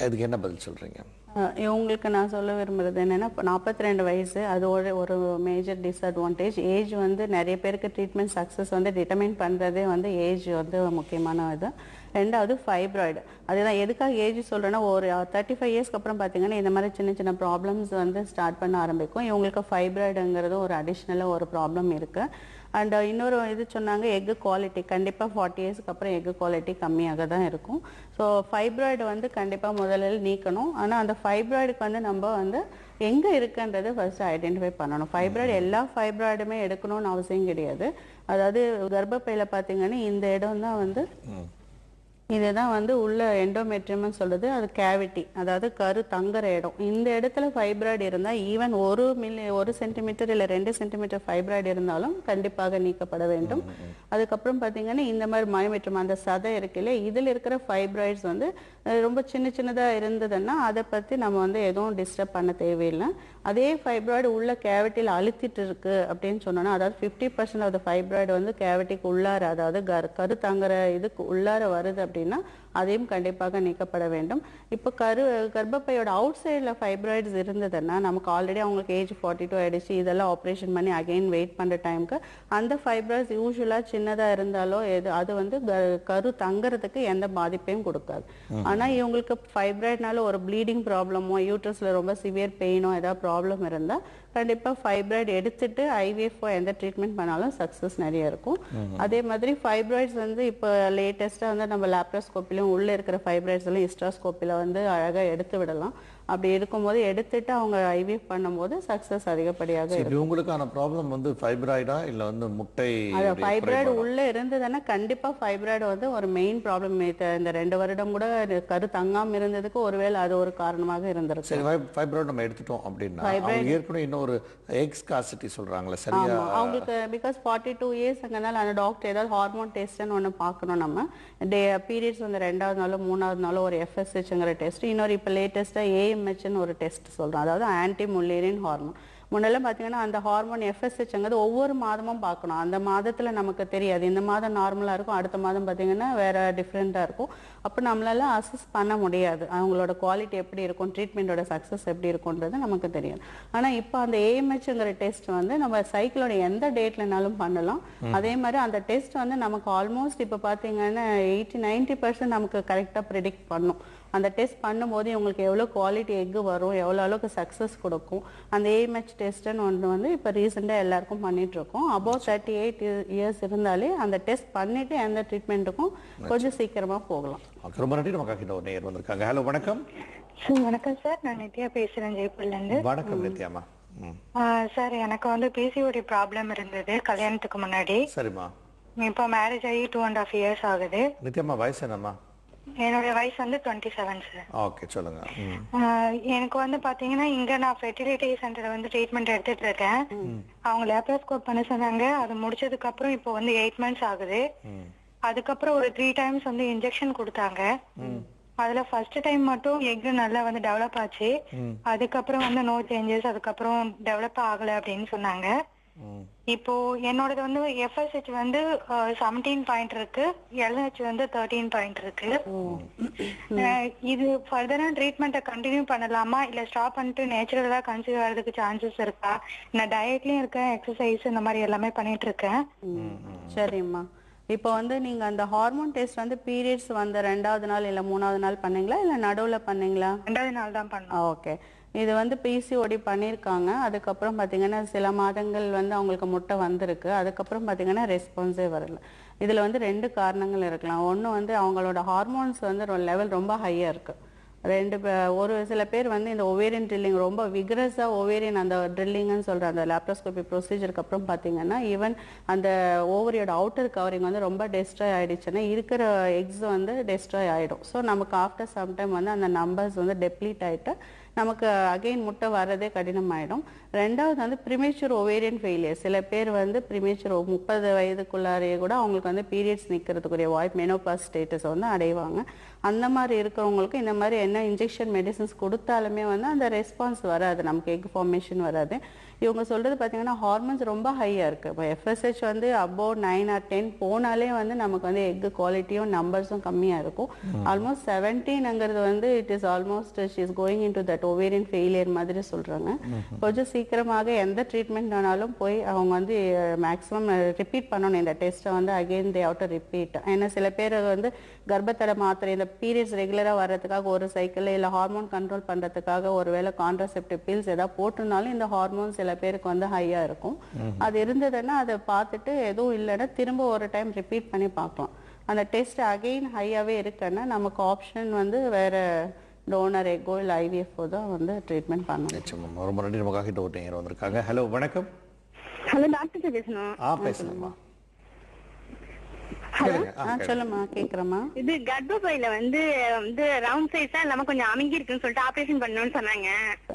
அதுக்கு என்ன பதில் சொல்றீங்க? இவங்களுக்கு நான் சொல்ல விரும்புறது என்னன்னா 42 வயசு அது ஒரு மேஜர் டிஸ்அட்வான்டேஜ். ஏஜ் வந்து நிறைய பேருக்கு ட்ரீட்மெண்ட் சக்ஸஸ் வந்து டிட்டர்மைன் பண்ணுறதே வந்து ஏஜ் வந்து முக்கியமான இது. ரெண்டாவது ஃபைப்ராய்டு. அதுதான் எதுக்காக ஏஜ் சொல்கிறேன்னா ஒரு 35 இயர்ஸ்க்கு அப்புறம் பார்த்தீங்கன்னா இந்த மாதிரி சின்ன சின்ன ப்ராப்ளம்ஸ் வந்து ஸ்டார்ட் பண்ண ஆரம்பிக்கும். இவங்களுக்கு ஃபைப்ராய்டுங்கிறது ஒரு அடிஷ்னலாக ஒரு ப்ராப்ளம் இருக்குது. அண்ட் இன்னொரு இது சொன்னாங்க, எக்கு குவாலிட்டி கண்டிப்பாக 40 இயர்ஸ்க்கு அப்புறம் எக்கு குவாலிட்டி கம்மியாக தான் இருக்கும். ஸோ ஃபைப்ராய்டு வந்து கண்டிப்பாக முதலில் நீக்கணும். ஆனால் அந்த ஃபைப்ராய்டுக்கு வந்து நம்ம வந்து எங்கே இருக்குன்றது ஃபர்ஸ்ட் ஐடென்டிஃபை பண்ணணும். ஃபைப்ராய்டு எல்லா ஃபைப்ராய்டுமே எடுக்கணும்னு அவசியம் கிடையாது. அதாவது கர்ப்பப்பையில் பார்த்தீங்கன்னா இந்த இடம் தான் வந்து இதுதான் வந்து உள்ள எண்டோமெட்ரியம்னு சொல்றது. அது கேவிட்டி, அதாவது கரு தங்குற இடம். இந்த இடத்துல ஃபைப்ராய்டு இருந்தால் ஈவன் 1 சென்டிமீட்டர் இல்லை 2 சென்டிமீட்டர் ஃபைப்ராய்டு இருந்தாலும் கண்டிப்பாக நீக்கப்பட வேண்டும். அதுக்கப்புறம் பார்த்தீங்கன்னா இந்த மாதிரி மயோமெட்ரியம் அந்த சதை இருக்குல்ல, இதில் இருக்கிற ஃபைப்ராய்ட்ஸ் வந்து ரொம்ப சின்ன சின்னதாக இருந்ததுன்னா அதை பற்றி நம்ம வந்து எதுவும் டிஸ்டர்ப் பண்ண தேவையில்லை. அதே ஃபைப்ராய்டு உள்ள கேவிட்டியில் அழுத்திட்டு இருக்கு அப்படின்னு சொன்னோன்னா, அதாவது 50% ஆஃப் த ஃபைப்ராய்டு வந்து கேவிட்டிக்கு உள்ளார, அதாவது கரு தங்குற இதுக்கு உள்ளார வருது அப்படின்னா அதையும் கண்டிப்பாக நீக்கப்பட வேண்டும். இப்போ கர்ப்பப்பையோட அவுட் சைடில் ஃபைப்ராய்ட்ஸ் இருந்ததுன்னா நமக்கு ஆல்ரெடி அவங்களுக்கு ஏஜ் 42 ஆயிடுச்சு, இதெல்லாம் ஆப்ரேஷன் பண்ணி அகைன் வெயிட் பண்ணுற டைமுக்கு அந்த ஃபைப்ராய்ட்ஸ் யூஸ்வலாக சின்னதாக இருந்தாலோ அது வந்து கரு தங்குறதுக்கு எந்த பாதிப்பையும் கொடுக்காது. ஆனால் இவங்களுக்கு ஃபைப்ராய்ட்னால ஒரு ப்ளீடிங் ப்ராப்ளமோ யூட்ரஸில் ரொம்ப சிவியர் பெயினோ ஏதாவது ப்ராப்ளம் இருந்தால் கண்டிப்பாக ஃபைப்ராய்டு எடுத்துட்டு ஐவிஎஃப்ஓ எந்த ட்ரீட்மெண்ட் பண்ணாலும் சக்ஸஸ் நிறைய இருக்கும். அதே மாதிரி ஃபைப்ராய்ட்ஸ் வந்து இப்போ லேட்டஸ்ட்டாக வந்து நம்ம லேப்ரோஸ்கோப்பிலும் உள்ளே இருக்கிற ஃபைப்ராய்ட்ஸ் எல்லாம் ஹிஸ்ட்ரோஸ்கோப்பில் வந்து அழகாக எடுத்து விடலாம். அப்படி இருக்கும்போது எடுத்துட்டு அவங்க ஐவிஎஃப் பண்ணும்போது சக்ஸஸ் அதிகப்படியாக இருக்கும். உங்களுக்கான ப்ராப்ளம் வந்து ஃபைப்ராய்டா இல்ல வந்து முட்டை ஃபைப்ராய்டு உள்ள இருந்ததுன்னா கண்டிப்பா ஃபைப்ராய்டு வந்து ஒரு மெயின் ப்ராப்ளம். இந்த 2 வருடம் கூட கரு தங்காம இருந்ததுக்கு ஒருவேளை அது ஒரு காரணமாக இருந்திருக்கு. சரி, ஃபைப்ராய்டு நம்ம எடுத்துட்டோம் அப்படின்னா ஏற்கனவே இன்னொரு எக்ஸ் காசிட்டி சொல்றாங்களே சரியா? அவங்களுக்கு பிகாஸ் 42 இயர்ஸ்ங்கனால அந்த டாக்டர் ஏதாவது ஹார்மோன் டெஸ்ட்னு ஒன்று பார்க்கணும். நம்ம பீரியட்ஸ் வந்து 2வது நாளோ 3வது நாளோ ஒரு FSHங்கிற டெஸ்ட், இன்னொரு இப்போ லேட்டஸ்ட்டாக AMHன்னு ஒரு டெஸ்ட் சொல்கிறோம், அதாவது ஆன்டி முல்லேரியன் ஹார்மோன். முன்னெல்லாம் பார்த்தீங்கன்னா அந்த ஹார்மோன் FSHங்கிறது ஒவ்வொரு மாதமும் பார்க்கணும். அந்த மாதத்தில் நமக்கு தெரியாது, இந்த மாதம் நார்மலாக இருக்கும், அடுத்த மாதம் பார்த்தீங்கன்னா வேற டிஃப்ரெண்ட்டாக இருக்கும். அப்போ நம்மளால அசஸ் பண்ண முடியாது அவங்களோட குவாலிட்டி எப்படி இருக்கும், ட்ரீட்மெண்ட்டோட சக்ஸஸ் எப்படி இருக்குன்றது நமக்கு தெரியாது. ஆனால் இப்போ அந்த AMHங்கிற டெஸ்ட் வந்து நம்ம சைக்கிளோட எந்த டேட்லனாலும் பண்ணலாம். அதே மாதிரி அந்த டெஸ்ட் வந்து நமக்கு ஆல்மோஸ்ட் இப்போ பார்த்தீங்கன்னா 80-90% நமக்கு கரெக்டாக ப்ரிடிக்ட் பண்ணும். அந்த டெஸ்ட் பண்ணும்போது உங்களுக்கு எவ்வளோ குவாலிட்டி எக்கு வரும், எவ்வளோ அளவுக்கு சக்ஸஸ் கொடுக்கும். அந்த AMH டெஸ்ட்டுன்னு ஒன்று வந்து இப்போ ரீசெண்டாக எல்லாருக்கும் பண்ணிட்டு இருக்கோம். அபவ் 38 இயர்ஸ் இருந்தாலே அந்த டெஸ்ட் பண்ணிட்டு எந்த ட்ரீட்மெண்ட்டுக்கும் கொஞ்சம் சீக்கிரமாக போகலாம். ரொம்ப நன்றி. நமக்கு ஒரு நேயர் வந்திருக்காங்க. ஹலோ, வணக்கம். வணக்கம் சார், நான் நித்யா பேசுறேன் ஜெய்ப்பூர்ல இருந்து. வணக்கம் நித்யாமா. சார், எனக்கு வந்து PCOD ப்ராப்ளம் இருந்தது கல்யாணத்துக்கு முன்னாடி. சரிம்மா. இப்போ மேரேஜ் ஆகி 2.5 இயர்ஸ் ஆகுது. நித்யாமா, வயசு என்னம்மா? என்னோட வயசு வந்து 27 சார். ஓகே, சொல்லுங்க. எனக்கு வந்து பாத்தீங்கன்னா இங்க நான் ஃபெர்டிலிட்டி சென்டர்ல வந்து ட்ரீட்மெண்ட் எடுத்துட்டு இருக்கேன். அவங்க லேப்ரோஸ்கோப் பண்ண சொன்னாங்க, அது முடிச்சதுக்கு அப்புறம் இப்போ வந்து 8 months ஆகுது. அதுக்கப்புறம் ஒரு 3 times வந்து இன்ஜெக்ஷன் கொடுத்தாங்க. அதுல ஃபர்ஸ்ட் டைம் மட்டும் எக் நல்லா வந்து டெவலப் ஆச்சு, அதுக்கப்புறம் வந்து நோ சேஞ்சஸ், அதுக்கப்புறம் டெவலப் ஆகல அப்படின்னு சொன்னாங்க. இப்போ என்னோடது வந்து FSH வந்து 17 பாயிண்ட் இருக்கு, LH வந்து 13 பாயிண்ட் இருக்கு. இது ஃபர்தரா ட்ரீட்மெண்ட்டை கண்டினியூ பண்ணலாமா இல்ல ஸ்டாப் பண்ணிட்டு நேச்சுரலா கன்சீவ் ஆகிறதுக்கு சான்சஸ் இருக்கா? நான் டயட்லயும் இருக்கேன், எக்ஸசைஸ் இந்த மாதிரி எல்லாமே பண்ணிட்டு இருக்கேன். சரிம்மா, இப்போ வந்து நீங்க அந்த ஹார்மோன் டெஸ்ட் வந்து பீரியட்ஸ் வந்த 2வது நாள் இல்ல 3வது நாள் பண்ணீங்களா இல்ல நடுவுல பண்ணீங்களா? 2வது நாள் தான் பண்ணோம். ஓகே, இது வந்து PCOD பண்ணியிருக்காங்க. அதுக்கப்புறம் பார்த்தீங்கன்னா சில மாதங்கள் வந்து அவங்களுக்கு முட்டை வந்திருக்கு, அதுக்கப்புறம் பார்த்தீங்கன்னா ரெஸ்பான்ஸே வரல. இதில் வந்து 2 காரணங்கள் இருக்கலாம். ஒன்று வந்து அவங்களோட ஹார்மோன்ஸ் வந்து லெவல் ரொம்ப ஹையாக இருக்குது. ஒரு சில பேர் வந்து இந்த ஒவேரியன் ட்ரில்லிங் ரொம்ப விகரஸாக ஒவேரியன் அந்த ட்ரில்லிங்னு சொல்கிற அந்த லேப்ரோஸ்கோபி ப்ரொசீஜருக்கு அப்புறம் பார்த்தீங்கன்னா ஈவன் அந்த ஓவரியோட அவுட்டர் கவரிங் வந்து ரொம்ப டெஸ்ட்ராய் ஆகிடுச்சுன்னா இருக்கிற எக்ஸ் வந்து டெஸ்ட்ராய் ஆகிடும். ஸோ நமக்கு ஆஃப்டர் சம்டைம் வந்து அந்த நம்பர்ஸ் வந்து டெப்ளீட் ஆகிட்டு நமக்கு அகெயின் முட்டை வர்றதே கடினமாயிடும். 2வது வந்து ப்ரிமேச்சூர் ஒவேரியன் ஃபெயிலியர். சில பேர் வந்து ப்ரிமேச்சூர் 30 வயதுக்குள்ளாரையே கூட அவங்களுக்கு வந்து பீரியட்ஸ் நிற்கிறதுக்குரிய வாய்ப்பு, மெனோபாஸ் ஸ்டேட்டஸ் வந்து அடைவாங்க. அந்த மாதிரி இருக்கிறவங்களுக்கு இந்த மாதிரி என்ன இன்ஜெக்ஷன் மெடிசன்ஸ் கொடுத்தாலுமே வந்து அந்த ரெஸ்பான்ஸ் வராது, நமக்கு எக் ஃபார்மேஷன் வராது. இவங்க சொல்றது பார்த்தீங்கன்னா ஹார்மோன்ஸ் ரொம்ப ஹையாக இருக்குது. இப்போ FSH வந்து அபோவ் 9 or 10 போனாலே வந்து நமக்கு வந்து எக் குவாலிட்டியும் நம்பர்ஸும் கம்மியாக இருக்கும். ஆல்மோஸ்ட் 17ங்கிறது வந்து it is almost she is going in to that ovarian failure மாதிரி சொல்கிறாங்க. கொஞ்சம் சீக்கிரமாக எந்த ட்ரீட்மெண்ட் ஆனாலும் போய் அவங்க வந்து மேக்ஸிமம் ரிப்பீட் பண்ணணும் இந்த டெஸ்ட்டை வந்து again they have to repeat. ஏன்னா சில பேர் வந்து கர்ப்பத்தடை மாத்திரை இந்த பீரியட்ஸ் ரெகுலராக வர்றதுக்காக ஒரு சைக்கிள் இல்லை ஹார்மோன் கண்ட்ரோல் பண்ணுறதுக்காக ஒரு வேளை கான்ட்ராசெப்டிவ் பில்ஸ் ஏதாவது போட்டிருந்தாலும் இந்த ஹார்மோன் சில பேருக்கு வந்து ஹையாக இருக்கும். அது இருந்ததுன்னா அதை பார்த்துட்டு எதுவும் இல்லைன்னா திரும்ப ஒரு டைம் ரிப்பீட் பண்ணி பார்க்கலாம். அந்த டெஸ்ட் அகெயின் ஹையாகவே இருக்குன்னா நமக்கு ஆப்ஷன் வந்து வேற டோனர் எக்கோ இல்லை IVF தான் வந்து ட்ரீட்மெண்ட் பண்ணணும். ரொம்ப நன்றி. நமக்காக ஒரு நேயர் வந்திருக்காங்க. ஹலோ, வணக்கம். ஹலோ, டாக்டர் பேசணும். பேசணுமா? சொல்லுமா, கேக்குறமா. இது கர்ப்பப்பையில வந்து ரவுண்ட் சைஸா இல்லாம கொஞ்சம் அமுங்கி இருக்குன்னு சொல்லிட்டு ஆபரேஷன் பண்ணணும்னு சொன்னாங்க.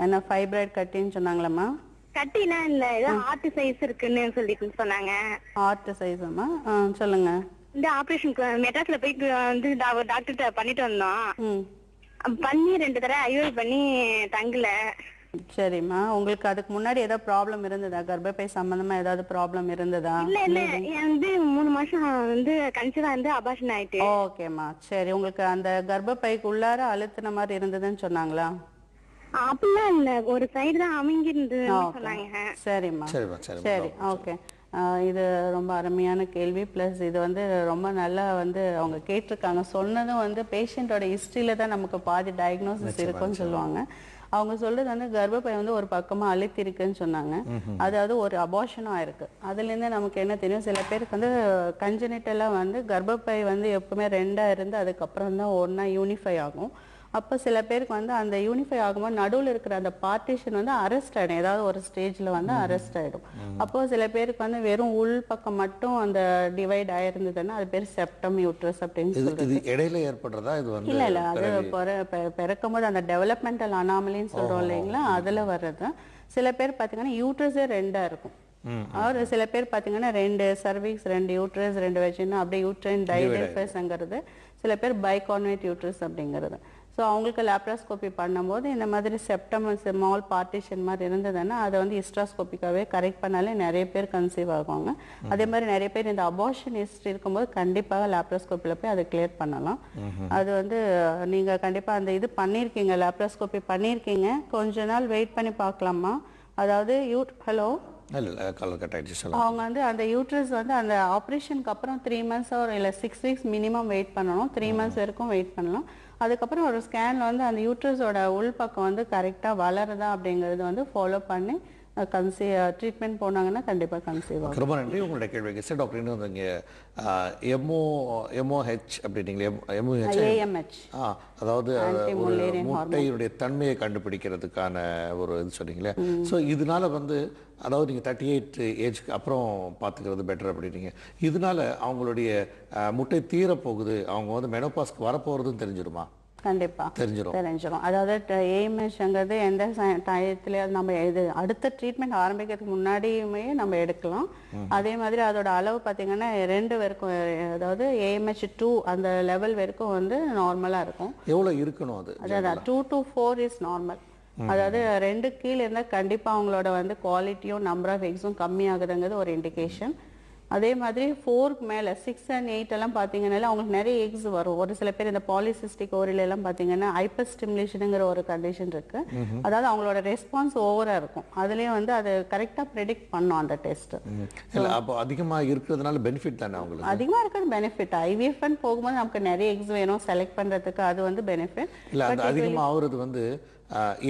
என்ன ஃபைப்ராய்ட் கட்டின்னு சொன்னாங்களாமா? கட்டிலாம் இல்ல, ஏதோ ஹார்ட் சைஸ் இருக்குன்னு சொல்லிட்டு சொன்னாங்க. ஹார்ட் சைஸாமா? சொல்லுங்க. இந்த ஆபரேஷனுக்கு மெட்ராஸ்ல போய் வந்து டாக்டர்கிட்ட பண்ணிட்டு வந்தோம். பண்ணி 2 தடவை IVF பண்ணி தங்கல. சரிம்மா, உங்களுக்கு அதுக்கு முன்னாடி ஏதாவது ப்ராப்ளம் இருந்ததா? கர்ப்பப்பை சம்பந்தமா ஏதாவது ப்ராப்ளம் இருந்ததா? இல்ல வந்து 3 மாசம் வந்து கன்சீவா இருந்து அபார்ஷன் ஆயிட்டு. ஓகேம்மா, சரி. உங்களுக்கு அந்த கர்ப்பப்பைக்கு உள்ளார அழுத்தின மாதிரி இருந்ததுன்னு சொன்னாங்களா? அப்படிலாம் இல்ல, ஒரு சைடு தான் அமுங்கி இருந்ததுன்னு சொன்னாங்க. சரிம்மா, சரி, ஓகே. இது ரொம்ப அருமையான கேள்வி. ப்ளஸ் இது வந்து ரொம்ப நல்லா வந்து அவங்க கேட்டிருக்காங்க. சொன்னதும் வந்து பேஷண்ட்டோட ஹிஸ்ட்ரியில தான் நமக்கு பாதி டயக்னோசிஸ் இருக்குன்னு சொல்லுவாங்க. அவங்க சொல்றது வந்து கர்ப்பப்பை வந்து ஒரு பக்கமா அழுத்தி இருக்குன்னு சொன்னாங்க. அதாவது ஒரு அபார்ஷனும் ஆயிருக்கு. அதுலேருந்து நமக்கு என்ன தெரியும், சில பேருக்கு வந்து கன்ஜெனிட்டலாக வந்து கர்ப்பப்பை வந்து எப்பவுமே 2ஆ இருந்து அதுக்கப்புறம் தான் ஒன்றா யூனிஃபை ஆகும். அப்போ சில பேருக்கு வந்து அந்த யூனிஃபை ஆகும்போது நடுவில் இருக்கிற அந்த பார்ட்டிஷன் வந்து அரெஸ்ட் ஆகிடும், ஏதாவது ஒரு ஸ்டேஜில் வந்து அரெஸ்ட் ஆகிடும். அப்போது சில பேருக்கு வந்து வெறும் உள் பக்கம் மட்டும் அந்த டிவைட் ஆயிருந்ததுன்னா அது பேர் செப்டம் யூட்ரஸ் அப்படின்னு சொல்றது. இடையில ஏற்படுறதா இது வந்து? இல்லை, அது பிறக்கும் போது அந்த டெவலப்மெண்டல் அனாமலின்னு சொல்கிறோம் இல்லைங்களா, அதில் வர்றது. சில பேர் பார்த்தீங்கன்னா யூட்ரஸே 2ஆ இருக்கும். அவர் சில பேர் பார்த்தீங்கன்னா 2 சர்விக்ஸ், 2 யூட்ரஸ், 2 வெஜினா, அப்படியே யூட்ரைன் டைடெல்பஸ்ங்கிறது. சில பேர் பைகார்னேட் யூட்ரஸ் அப்படிங்கிறது. ஸோ அவங்களுக்கு லேப்ராஸ்கோபி பண்ணும்போது இந்த மாதிரி செப்டம் ஸ்மால் பார்ட்டிஷன் மாதிரி இருந்ததுன்னா அதை வந்து ஹிஸ்ட்ராஸ்கோபிக்காகவே கரெக்ட் பண்ணாலே நிறைய பேர் கன்சீவ் ஆகுவாங்க. அதே மாதிரி நிறைய பேர் இந்த அபார்ஷன் ஹிஸ்ட்ரி இருக்கும்போது கண்டிப்பாக லேப்ராஸ்கோப்பியில் போய் அதை கிளியர் பண்ணலாம். அது வந்து நீங்கள் கண்டிப்பாக அந்த இது பண்ணியிருக்கீங்க, லேப்ராஸ்கோபி பண்ணியிருக்கீங்க. கொஞ்ச நாள் வெயிட் பண்ணி பார்க்கலாமா? அதாவது ஹலோ, அவங்க வந்து அந்த யூட்ரஸ் வந்து அந்த ஆப்ரேஷனுக்கு அப்புறம் 3 months இல்லை 6 weeks மினிமம் வெயிட் பண்ணணும். 3 months வரைக்கும் வெயிட் பண்ணலாம். அதுக்கப்புறம் ஒரு ஸ்கேனில் வந்து அந்த யூட்ரஸோட உள்பக்கம் வந்து கரெக்டாக வளருதா அப்படிங்கிறது வந்து ஃபாலோ பண்ணி ட்ரீட்மெண்ட் போனாங்கன்னா கண்டிப்பாக கன்சீவ் ஆகும். ரொம்ப நன்றி. உங்களுடைய கேள்விக்கு சார் டாக்டர் இன்னும் இங்கே எம்ஓஹெச் அப்படின்னீங்களே, ஏஎம்ஹெச், அதாவது முட்டையினுடைய தன்மையை கண்டுபிடிக்கிறதுக்கான ஒரு இது சொன்னீங்களே. ஸோ இதனால வந்து அதாவது நீங்கள் 38 ஏஜ்க்கு அப்புறம் பார்த்துக்கிறது பெட்டர் அப்படின்னீங்க. இதனால அவங்களுடைய முட்டை தீரப்போகுது, அவங்க வந்து மெனோபாஸ்க்கு வரப்போகிறதுன்னு தெரிஞ்சிருமா? கண்டிப்பா தெரிஞ்சிடும். அதாவது ஏஎம்ஹெச்ங்கிறது எந்த டயத்துல நம்ம இது அடுத்த ட்ரீட்மெண்ட் ஆரம்பிக்கிறதுக்கு முன்னாடியுமே நம்ம எடுக்கலாம். அதே மாதிரி அதோட அளவு பார்த்தீங்கன்னா 2 வரைக்கும், அதாவது ஏஎம்ஹெச் 2 அந்த லெவல் வரைக்கும் வந்து நார்மலா இருக்கும். எவ்வளோ இருக்கணும் அது? அதாவது 2 to 4 இஸ் நார்மல். அதாவது 2 கீழே இருந்தால் கண்டிப்பாக அவங்களோட வந்து குவாலிட்டியும் நம்பர் ஆஃப் எக்ஸும் கம்மியாகுதுங்கிறது ஒரு இண்டிகேஷன். அதே மாதிரி 4க்கு மேலே 6 and 8 எல்லாம் பார்த்தீங்கன்னா அவங்களுக்கு நிறைய எக்ஸ் வரும். ஒரு சில பேர் இந்த பாலிசிஸ்டிக் ஓரில எல்லாம் பார்த்தீங்கன்னா ஹைப்பர் ஸ்டிமுலேஷனுங்கிற ஒரு கண்டிஷன் இருக்கு. அதாவது அவங்களோட ரெஸ்பான்ஸ் ஓவரா இருக்கும். அதுலேயும் வந்து அது கரெக்டாக ப்ரெடிக்ட் பண்ணும் அந்த டெஸ்ட். அப்போ அதிகமாக இருக்கிறதுனால பெனிஃபிட் தானே அவங்களுக்கு? அதிகமாக இருக்கிறது பெனிஃபிட். ஐவிஎஃப்னு போகும்போது நமக்கு நிறைய எக்ஸ் வேணும் செலக்ட் பண்ணுறதுக்கு, அது வந்து பெனிஃபிட். இல்லை, அது அதிகமாக ஆகுறது வந்து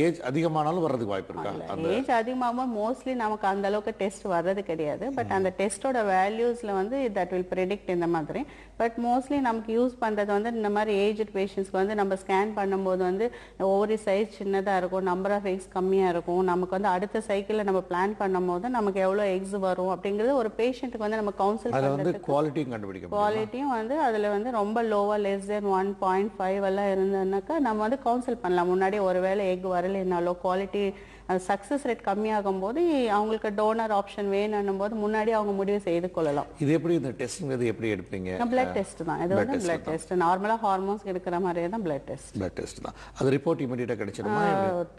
ஏஜ் அதிகமானாலும் வர்றதுக்கு வாய்ப்பு இருக்கா? ஏஜ் அதிகமாகும் மோஸ்ட்லி நமக்கு அந்த அளவுக்கு டெஸ்ட் வர்றது கிடையாது. பட் அந்த டெஸ்டோட வேல்யூஸ்ல வந்து தட் வில் ப்ரெடிக்ட் இந்த மாதிரி. பட் மோஸ்ட்லி நமக்கு யூஸ் பண்றது வந்து இந்த மாதிரி ஏஜ்ட் பேஷண்ட்ஸ்க்கு வந்து நம்ம ஸ்கேன் பண்ணும்போது வந்து ஓவரி சைஸ் சின்னதா இருக்கும், நம்பர் ஆஃப் எக்ஸ் கம்மியா இருக்கும். நமக்கு வந்து அடுத்த சைக்கிள்ல நம்ம பிளான் பண்ணும்போது நமக்கு எவ்வளவு எக்ஸ் வரும் அப்படிங்கிறது ஒரு பேஷண்ட்டுக்கு வந்து நம்ம கவுன்சில் பண்றதுக்கு குவாலிட்டியும் வந்து அதுல வந்து ரொம்ப லோவா லெஸ் தென் 1.5 எல்லாம் இருந்ததுனாக்கா நம்ம வந்து கவுன்சில் பண்ணலாம். முன்னாடி ஒருவேளை எக் வரலைனாலோ குவாலிட்டி சக்சஸ் ரேட் கம்மியாகும் போது அவங்களுக்கு டோனர் ஆப்ஷன் வேணும் போது முன்னாடி அவங்க முடிவு செய்து கொள்ளலாம். இது எப்படி இந்த டெஸ்ட்ங்கிறது எப்படி எடுப்பீங்க? பிளட் டெஸ்ட் தான். இது வந்து பிளட் டெஸ்ட் நார்மலா ஹார்மோன்ஸ் எடுக்கிற மாதிரியே தான் பிளட் டெஸ்ட் தான். அது ரிப்போர்ட் இமிடியேட்டா கிடைச்சிடுமா?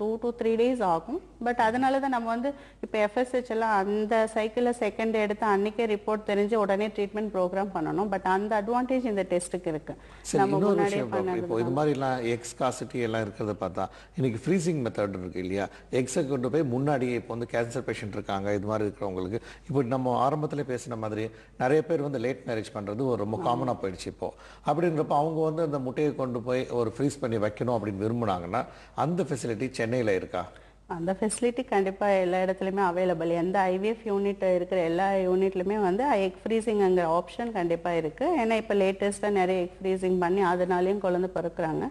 2 to 3 days ஆகும். பட் அதனால தான் நம்ம வந்து இப்போ எஃப்எஸ்ஹெச் எல்லாம் அந்த சைக்கிள்ல செகண்ட் எடுத்து அன்னைக்கே ரிப்போர்ட் தெரிஞ்சு உடனே ட்ரீட்மெண்ட் ப்ரோக்ராம் பண்ணணும். பட் அந்த அட்வான்டேஜ் இந்த டெஸ்ட்டுக்கு இருக்கு. நம்ம முன்னாடியே பண்ணது இது மாதிரி எல்லாம் எக்ஸ் காசிட்டி எல்லாம் இருக்கிறத பார்த்தா இன்னைக்கு ஃப்ரீசிங் மெத்தட் இருக்கு இல்லையா? எக்ஸ் கொண்டு போய் முன்னாடியே இப்போ வந்து கேன்சர் பேஷண்ட் இருக்காங்க, இது மாதிரி இருக்கிறவங்களுக்கு இப்போ நம்ம ஆரம்பத்தில் பேசின மாதிரி நிறைய பேர் வந்து லேட் மேரேஜ் பண்ணுறது ஒரு ரொம்ப காமனாக போயிடுச்சு. இப்போ அப்படின்றப்ப அவங்க வந்து அந்த முட்டையை கொண்டு போய் ஒரு ஃப்ரீஸ் பண்ணி வைக்கணும் அப்படின்னு விரும்புனாங்கன்னா அந்த ஃபெசிலிட்டி சென்னையில் இருக்கா? அந்த ஃபெசிலிட்டி கண்டிப்பாக எல்லா இடத்துலையுமே அவைலபிள். எந்த ஐவிஎஃப் யூனிட் இருக்கிற எல்லா யூனிட்லையுமே வந்து எக் ஃப்ரீசிங்ங்கிற ஆப்ஷன் கண்டிப்பாக இருக்குது. ஏன்னா இப்போ லேட்டஸ்ட்டாக நிறைய எக் ஃப்ரீசிங் பண்ணி அதனாலையும் குழந்தை பிறக்கிறாங்க.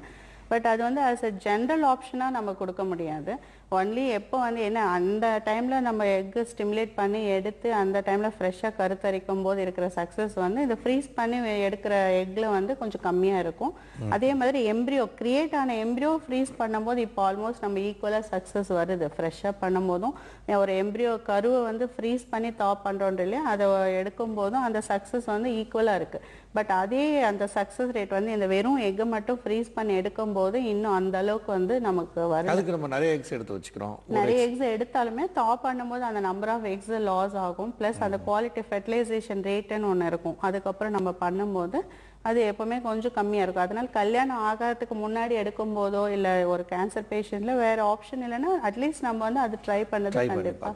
பட் அது வந்து ஆஸ் அ ஜென்ரல் ஆப்ஷனாக நம்ம கொடுக்க முடியாது. ஒன்லி எப்போ வந்து என்ன அந்த டைமில் நம்ம எக்கு ஸ்டிமுலேட் பண்ணி எடுத்து அந்த டைமில் ஃப்ரெஷ்ஷாக கருத்தரிக்கும் போது இருக்கிற சக்ஸஸ் வந்து இந்த ஃப்ரீஸ் பண்ணி எடுக்கிற எக்கில் வந்து கொஞ்சம் கம்மியாக இருக்கும். அதே மாதிரி எம்ப்ரியோ கிரியேட் ஆன எம்ப்ரியோ ஃப்ரீஸ் பண்ணும்போது இப்போ ஆல்மோஸ்ட் நம்ம ஈக்குவலாக சக்ஸஸ் வருது. ஃப்ரெஷ்ஷாக பண்ணும்போதும் ஒரு எம்ப்ரியோ கருவை வந்து ஃப்ரீஸ் பண்ணி டாப் பண்ணுறோம் இல்லையா, அதை எடுக்கும் போதும் அந்த சக்ஸஸ் வந்து ஈக்குவலாக இருக்குது. பட் அதே அந்த சக்ஸஸ் ரேட் வந்து இந்த வெறும் எக்கை மட்டும் ஃப்ரீஸ் பண்ணி எடுக்கும் போது இன்னும் அந்த அளவுக்கு வந்து நமக்கு வருது. அதுக்கு நம்ம நிறைய எக்ஸ் எடுத்து வச்சுக்கிறோம். நிறைய எக்ஸ் எடுத்தாலுமே டாப் பண்ணும்போது அந்த நம்பர் ஆஃப் எக்ஸ் லாஸ் ஆகும். பிளஸ் அந்த குவாலிட்டி ஃபெர்டிலைசேஷன் ரேட்டுன்னு ஒன்று இருக்கும். அதுக்கப்புறம் நம்ம பண்ணும்போது அது எப்பவுமே கொஞ்சம் கம்மியா இருக்கும். அதனால கல்யாணம் ஆகிறதுக்கு முன்னாடி எடுக்கும் போதோ இல்ல ஒரு கேன்சர் பேஷண்ட்ல வேற ஆப்ஷன் இல்லைன்னா அட்லீஸ்ட் நம்ம வந்து அது ட்ரை பண்ணது கண்டிப்பா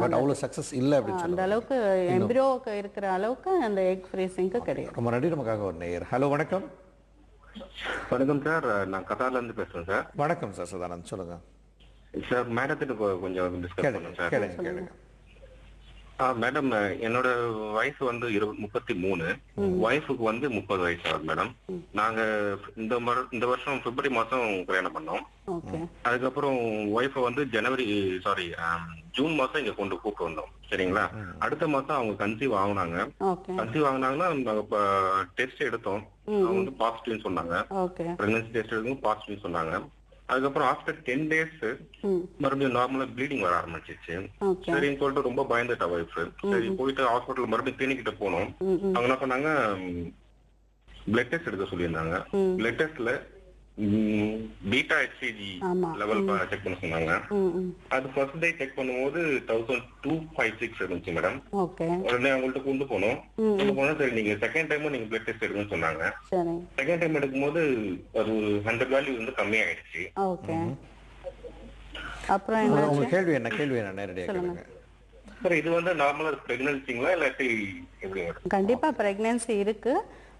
பட் அவ்வளவு சக்சஸ் இல்ல அப்படின்னு அந்த அளவுக்கு எம்பிரியோக்கு இருக்கிற அளவுக்கு அந்த எக் ஃப்ரீசிங்க்கு கிடையாது. ரொம்ப நன்றி. நமக்காக ஒரு நேயர். ஹலோ வணக்கம். வணக்கம் சார், நான் கத்தார்ல இருந்து பேசுறேன் சார். வணக்கம் சார், சதானந்த் சொல்லுங்க சார். மேடத்துக்கு கொஞ்சம் டிஸ்கஸ் பண்ணுங்க சார். கேளுங்க. மேடம், என்னோட வயசு வந்து 33, ஒய்ஃபுக்கு வந்து 30 வயசு ஆகுது மேடம். நாங்க இந்த வருஷம் பிப்ரவரி மாசம் கல்யாணம் பண்ணோம். அதுக்கப்புறம் ஒய்ஃபை வந்து ஜூன் மாசம் இங்க கூப்பிட்டு வந்தோம். சரிங்களா? அடுத்த மாசம் அவங்க கன்சீவ் ஆகுனாங்க. கன்சீவ் ஆகுனாங்கன்னா நாங்க டெஸ்ட் எடுத்தோம். அவங்க வந்து பாசிட்டிவ்னு சொன்னாங்க. பிரெக்னன்சி டெஸ்ட் எடுக்கும் பாசிட்டிவ்னு சொன்னாங்க. அதுக்கப்புறம் ஆஃப்டர் 10 days மறுபடியும் நார்மலா ப்ளீடிங் வர ஆரம்பிச்சிச்சு. சரின்னு சொல்லிட்டு ரொம்ப பயந்துட்டா ஒய்ஃப். சரி போயிட்டு ஹாஸ்பிட்டல் மறுபடியும் கிளினிக் கிட்ட போனோம். அவங்க என்ன பண்ணாங்க, பிளட் டெஸ்ட் எடுக்க சொல்லியிருந்தாங்க. பிளட் டெஸ்ட்ல பீட்டா ஹெச்சிஜி லெவல் செக் பண்ண சொன்னாங்க. அது ஃபர்ஸ்ட் டே செக் பண்ணும்போது 1256 இருந்துச்சு மேடம். உடனே அவங்கள்ட்ட கொண்டு போனோம். சரி நீங்க செகண்ட் டைமும் நீங்க பிளட் டெஸ்ட் எடுக்கணும்னு சொன்னாங்க. செகண்ட் டைம் எடுக்கும்போது அது 100 வேல்யூ வந்து கம்மியாயிடுச்சு. அப்புறம் உங்க கேள்வி என்ன நேரடியாக கேளுங்க சார். இது வந்து நார்மலா பிரெக்னன்சிங்களா இல்லாட்டி எப்படி? கண்டிப்பா பிரெக்னன்சி இருக்கு.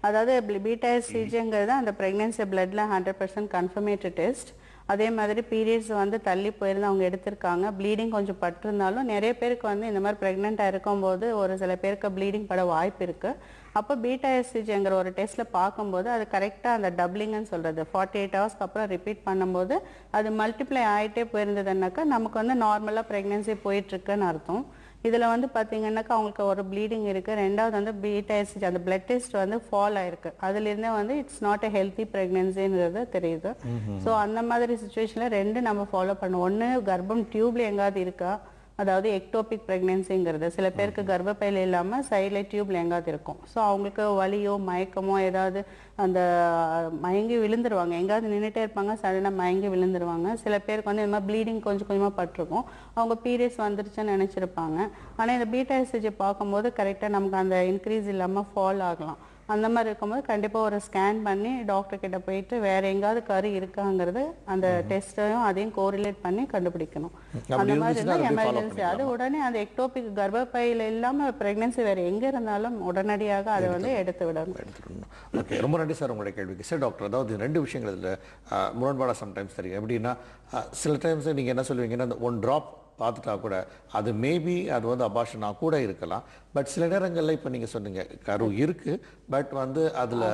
அதாவது பீட்டா ஹெச்சிஜிங்கிறது அந்த பிரெக்னன்சி பிளட்ல 100% கன்ஃபர்மேட்டட் டெஸ்ட். அதே மாதிரி பீரியட்ஸ் வந்து தள்ளி போயிருந்து அவங்க எடுத்திருக்காங்க. ப்ளீடிங் கொஞ்சம் பட்டிருந்தாலும் நிறைய பேருக்கு வந்து இந்த மாதிரி ப்ரெக்னெண்ட்டாக இருக்கும்போது ஒரு சில பேருக்கு ப்ளீடிங் பட வாய்ப்பு இருக்கு. அப்போ பீட்டா ஹெச்சிஜிங்கிற ஒரு டெஸ்ட்ல பார்க்கும்போது அது கரெக்டாக அந்த டபுளிங்னு சொல்றது 48 ஹவர்ஸ்க்கு அப்புறம் ரிப்பீட் பண்ணும்போது அது மல்டிப்ளை ஆகிட்டே போயிருந்ததுன்னாக்கா நமக்கு வந்து நார்மலாக ப்ரெக்னன்சி போயிட்டு இருக்குன்னு அர்த்தம். இதுல வந்து பாத்தீங்கன்னாக்கா அவங்களுக்கு ஒரு ப்ளீடிங் இருக்கு. ரெண்டாவது வந்து பீட்டா ஹெச்சிஜி அந்த பிளட் டெஸ்ட் வந்து ஃபால் ஆயிருக்கு. அதுல இருந்தே வந்து இட்ஸ் நாட் எ ஹெல்த்தி பிரெக்னன்சிங்கிறது தெரியுது. ஸோ அந்த மாதிரி சுச்சுவேஷன்ல ரெண்டு நம்ம ஃபாலோ பண்ணணும். ஒன்று கர்ப்பம் டியூப்ல எங்காவது இருக்கா, அதாவது எக்டோபிக் பிரெக்னன்சிங்கிறது சில பேருக்கு கர்ப்பப்பையில இல்லாமல் சைடில் டியூப்ல எங்காவது இருக்கும். ஸோ அவங்களுக்கு வலியோ மயக்கமோ ஏதாவது அந்த மயங்கி விழுந்துருவாங்க. எங்காவது நின்றுட்டே இருப்பாங்க, சடனாக மயங்கி விழுந்துருவாங்க. சில பேருக்கு வந்து இந்த மாதிரி ப்ளீடிங் கொஞ்சம் கொஞ்சமாக பட்டிருக்கும். அவங்க பீரியட்ஸ் வந்துருச்சுன்னு நினச்சிருப்பாங்க. ஆனால் இந்த பீட்டா ஹெச்சிஜி பார்க்கும்போது கரெக்டாக நமக்கு அந்த இன்க்ரீஸ் இல்லாமல் ஃபால் ஆகலாம். அந்த மாதிரி இருக்கும்போது கண்டிப்பாக ஒரு ஸ்கேன் பண்ணி டாக்டர் கிட்ட போயிட்டு வேற எங்காவது கரு இருக்காங்கிறது அந்த டெஸ்ட்டையும் அதையும் கோரிலேட் பண்ணி கண்டுபிடிக்கணும். அந்த மாதிரி இருந்தால் எமர்ஜென்சி அது உடனே அந்த எக்டோபிக் கர்ப்பப்பையில் இல்லாமல் பிரெக்னன்சி வேற எங்க இருந்தாலும் உடனடியாக அதை வந்து எடுத்து விடணும். ஓகே, ரொம்ப நன்றி சார் உங்களுடைய கேள்விக்கு. சார் டாக்டர், அதாவது ரெண்டு விஷயங்கள் இதில் முரண்பாடாக சம்டைம்ஸ் தெரியும். எப்படின்னா சில டைம்ஸ் நீங்கள் என்ன சொல்லுவீங்கன்னா அந்த 1 drop பார்த்துட்டா கூட அது மேபி அது வந்து அபார்ஷனாக கூட இருக்கலாம். பட் சில நேரங்களில் இப்போ நீங்கள் சொன்னீங்க கரு இருக்கு பட் வந்து அதில்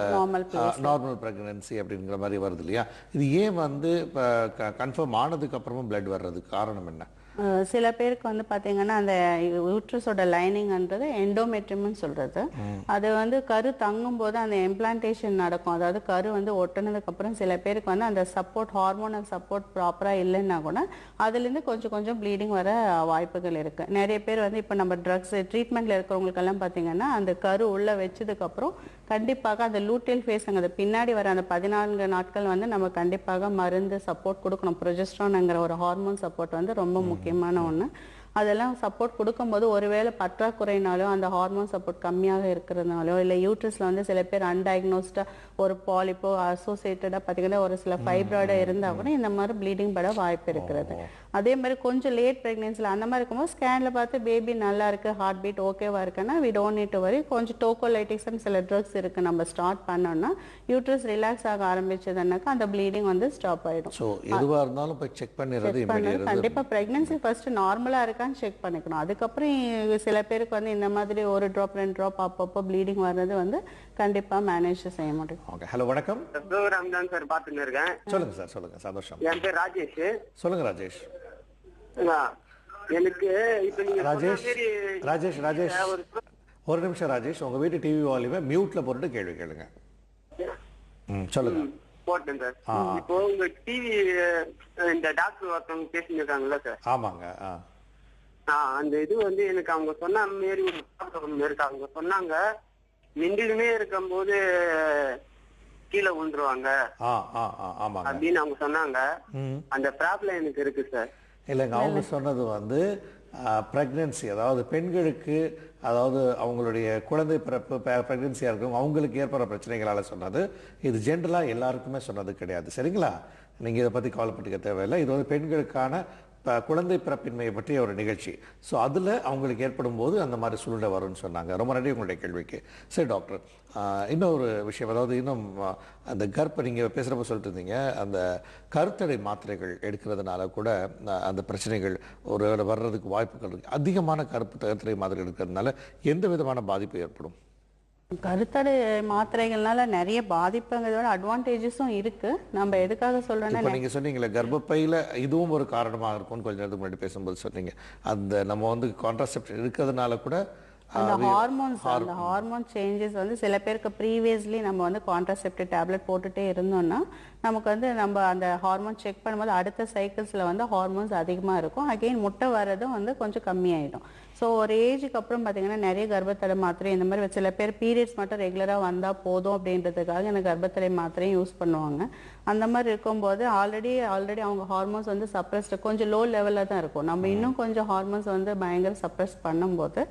நார்மல் ப்ரெக்னன்சி அப்படிங்கிற மாதிரி வருது இல்லையா? இது ஏன் வந்து இப்போ கன்ஃபார்ம் ஆனதுக்கு அப்புறமும் பிளட் வர்றதுக்கு காரணம் என்ன? சில பேருக்கு வந்து பாத்தீங்கன்னா அந்த யூட்ரஸோட லைனிங்ன்றது எண்டோமெட்ரியம்னு சொல்றது. அது வந்து கரு தங்கும் போது அந்த இம்ப்ளான்டேஷன் நடக்கும். அதாவது கரு வந்து ஒட்டினதுக்கு அப்புறம் சில பேருக்கு வந்து அந்த சப்போர்ட் ஹார்மோனல் சப்போர்ட் ப்ராப்பரா இல்லைன்னா கூட அதுல இருந்து கொஞ்சம் கொஞ்சம் ப்ளீடிங் வர வாய்ப்புகள் இருக்கு. நிறைய பேர் வந்து இப்ப நம்ம ட்ரக்ஸ் ட்ரீட்மெண்ட்ல இருக்கிறவங்களுக்கு எல்லாம் பாத்தீங்கன்னா அந்த கரு உள்ள வச்சதுக்கு அப்புறம் கண்டிப்பாக அந்த லூட்டியல் ஃபேஸ்ங்கிறது பின்னாடி வர அந்த 14 நாட்கள் வந்து நம்ம கண்டிப்பாக மருந்து சப்போர்ட் கொடுக்கணும். ப்ரொஜெஸ்ட்ரான்ங்கிற ஒரு ஹார்மோன் சப்போர்ட் வந்து ரொம்ப முக்கியமான ஒன்று. அதெல்லாம் சப்போர்ட் கொடுக்கும்போது ஒருவேளை பற்றாக்குறைனாலோ அந்த ஹார்மோன் சப்போர்ட் கம்மியாக இருக்கிறதுனாலோ இல்லை யூட்ரஸில் வந்து சில பேர் அன்டயக்னோஸ்டாக ஒரு பாலிப்போ அசோசியேட்டடாக பார்த்தீங்கன்னா ஒரு சில ஃபைப்ராய்டாக இருந்தால் கூட இந்த மாதிரி ப்ளீடிங் பட வாய்ப்பு இருக்கிறது. அதே மாதிரி கொஞ்சம் லேட் ப்ரெக்னன்சியில் அந்த மாதிரி இருக்கும்போது ஸ்கேனில் பார்த்து பேபி நல்லா இருக்கு, ஹார்ட் பீட் ஓகேவா இருக்குன்னா we don't need to worry. கொஞ்சம் டோகோலைட்டிக்ஸ்னு சில ட்ரக்ஸ் இருக்கு, நம்ம ஸ்டார்ட் பண்ணோம்னா யூட்ரஸ் ரிலாக்ஸ் ஆக ஆரம்பிச்சதுனாக்கா அந்த ப்ளீடிங் வந்து ஸ்டாப் ஆயிடும். ஸோ எதுவாக இருந்தாலும் போய் செக் பண்ணிடுறது கண்டிப்பாக ப்ரெக்னன்சி ஃபர்ஸ்ட் நார்மலா இருக்கான்னு செக் பண்ணிக்கணும். அதுக்கப்புறம் சில பேருக்கு வந்து இந்த மாதிரி 1 drop 2 drop அப்பப்போ ப்ளீடிங் வர்றது வந்து கண்டிப்பா மேனேஜ் செய்ய முடியும். ஓகே, ஹலோ வணக்கம். ராம்தான் சார் பாத்துன்னு இருக்கேன். சொல்லுங்க சார், சொல்லுங்க. சந்தோஷம். என் பேர் ராஜேஷ். சொல்லுங்க ராஜேஷ். எனக்கு இப்ப நீங்க ராஜேஷ் ஒரு நிமிஷம் ராஜேஷ், உங்க வீட்டு டிவி வால்யூமை மியூட்ல போட்டு கேள்வி கேளுங்க. சொல்லுங்க. போட்டேன் சார். இப்போ உங்க டிவி இந்த டாக்டர் ஒருத்தவங்க பேசிட்டு இருக்காங்கல்ல சார்? ஆமாங்க. அந்த இது வந்து எனக்கு அவங்க சொன்ன மாரி ஒரு ப்ராப்ளம் இருக்கு. அவங்க சொன்னாங்க நின்றுமே இருக்கும்போது கீழே விழுந்துருவாங்க அப்படின்னு அவங்க சொன்னாங்க. அந்த ப்ராப்ளம் எனக்கு இருக்கு சார். இல்லைங்க, அவங்க சொன்னது வந்து ப்ரெக்னென்சி, அதாவது பெண்களுக்கு, அதாவது அவங்களுடைய குழந்தை பிறப்பு ப்ரெக்னென்சியாக இருக்கும் அவங்களுக்கு ஏற்படுற பிரச்சனைகளால் சொன்னது. இது ஜென்ரலாக எல்லாருக்குமே சொன்னது கிடையாது. சரிங்களா? நீங்கள் இதை பற்றி கவலைப்பட்டுக்க தேவையில்லை. இது வந்து பெண்களுக்கான குழந்தை பிறப்பின்மையை பற்றிய ஒரு நிகழ்ச்சி. ஸோ அதில் அவங்களுக்கு ஏற்படும் போது அந்த மாதிரி சூழ்நிலை வரும்னு சொன்னாங்க. ரொம்ப நன்றி உங்களுடைய கேள்விக்கு. சரி டாக்டர், இன்னொரு விஷயம், அதாவது இன்னும் அந்த நீங்கள் பேசுகிறப்ப சொல்லிட்டு இருந்தீங்க, அந்த கருத்தடை மாத்திரைகள் எடுக்கிறதுனால கூட அந்த பிரச்சனைகள் ஒரு வர்றதுக்கு வாய்ப்புகள் இருக்குது. அதிகமான கருத்தடை மாத்திரை எடுக்கிறதுனால எந்த விதமான பாதிப்பு ஏற்படும்? கருத்தடை மாத்திரைகள்னால நிறைய பாதிப்புங்கிறதோட அட்வான்டேஜஸும் இருக்கு. நம்ம எதுக்காக சொல்றோம்னா, இப்போ நீங்க சொன்னீங்களே கர்ப்பப்பையில இதுவும் ஒரு காரணமாக இருக்கும்னு கொஞ்ச நேரத்துக்கு முன்னாடி பேசும்போது சொன்னீங்க. அந்த நம்ம வந்து கான்ட்ராசெப்டிவ் இருக்கிறதுனால கூட அந்த ஹார்மோன் சேஞ்சஸ் வந்து சில பேருக்கு ப்ரீவியஸ்லி நம்ம வந்து கான்ட்ராசெப்டிவ் டேப்லெட் போட்டுட்டே இருந்தோம்னா நமக்கு வந்து நம்ம அந்த ஹார்மோன் செக் பண்ணும்போது அடுத்த சைக்கிள்ஸில் வந்து ஹார்மோன்ஸ் அதிகமாக இருக்கும். அகெயின் முட்டை வர்றதும் வந்து கொஞ்சம் கம்மியாயிடும். ஸோ ஒரு ஏஜுக்கு அப்புறம் பார்த்தீங்கன்னா நிறைய கர்ப்பத்தடை மாத்திரை இந்த மாதிரி சில பேர் பீரியட்ஸ் மட்டும் ரெகுலராக வந்தால் போதும் அப்படின்றதுக்காக இந்த கர்ப்பத்தடை மாத்திரையும் யூஸ் பண்ணுவாங்க. அந்த மாதிரி இருக்கும்போது ஆல்ரெடி அவங்க ஹார்மோன்ஸ் வந்து சப்ரஸ்டு கொஞ்சம் லோ லெவலில் தான் இருக்கும். நம்ம இன்னும் கொஞ்சம் ஹார்மோன்ஸ் வந்து பயங்கர சப்ரஸ் பண்ணும்போது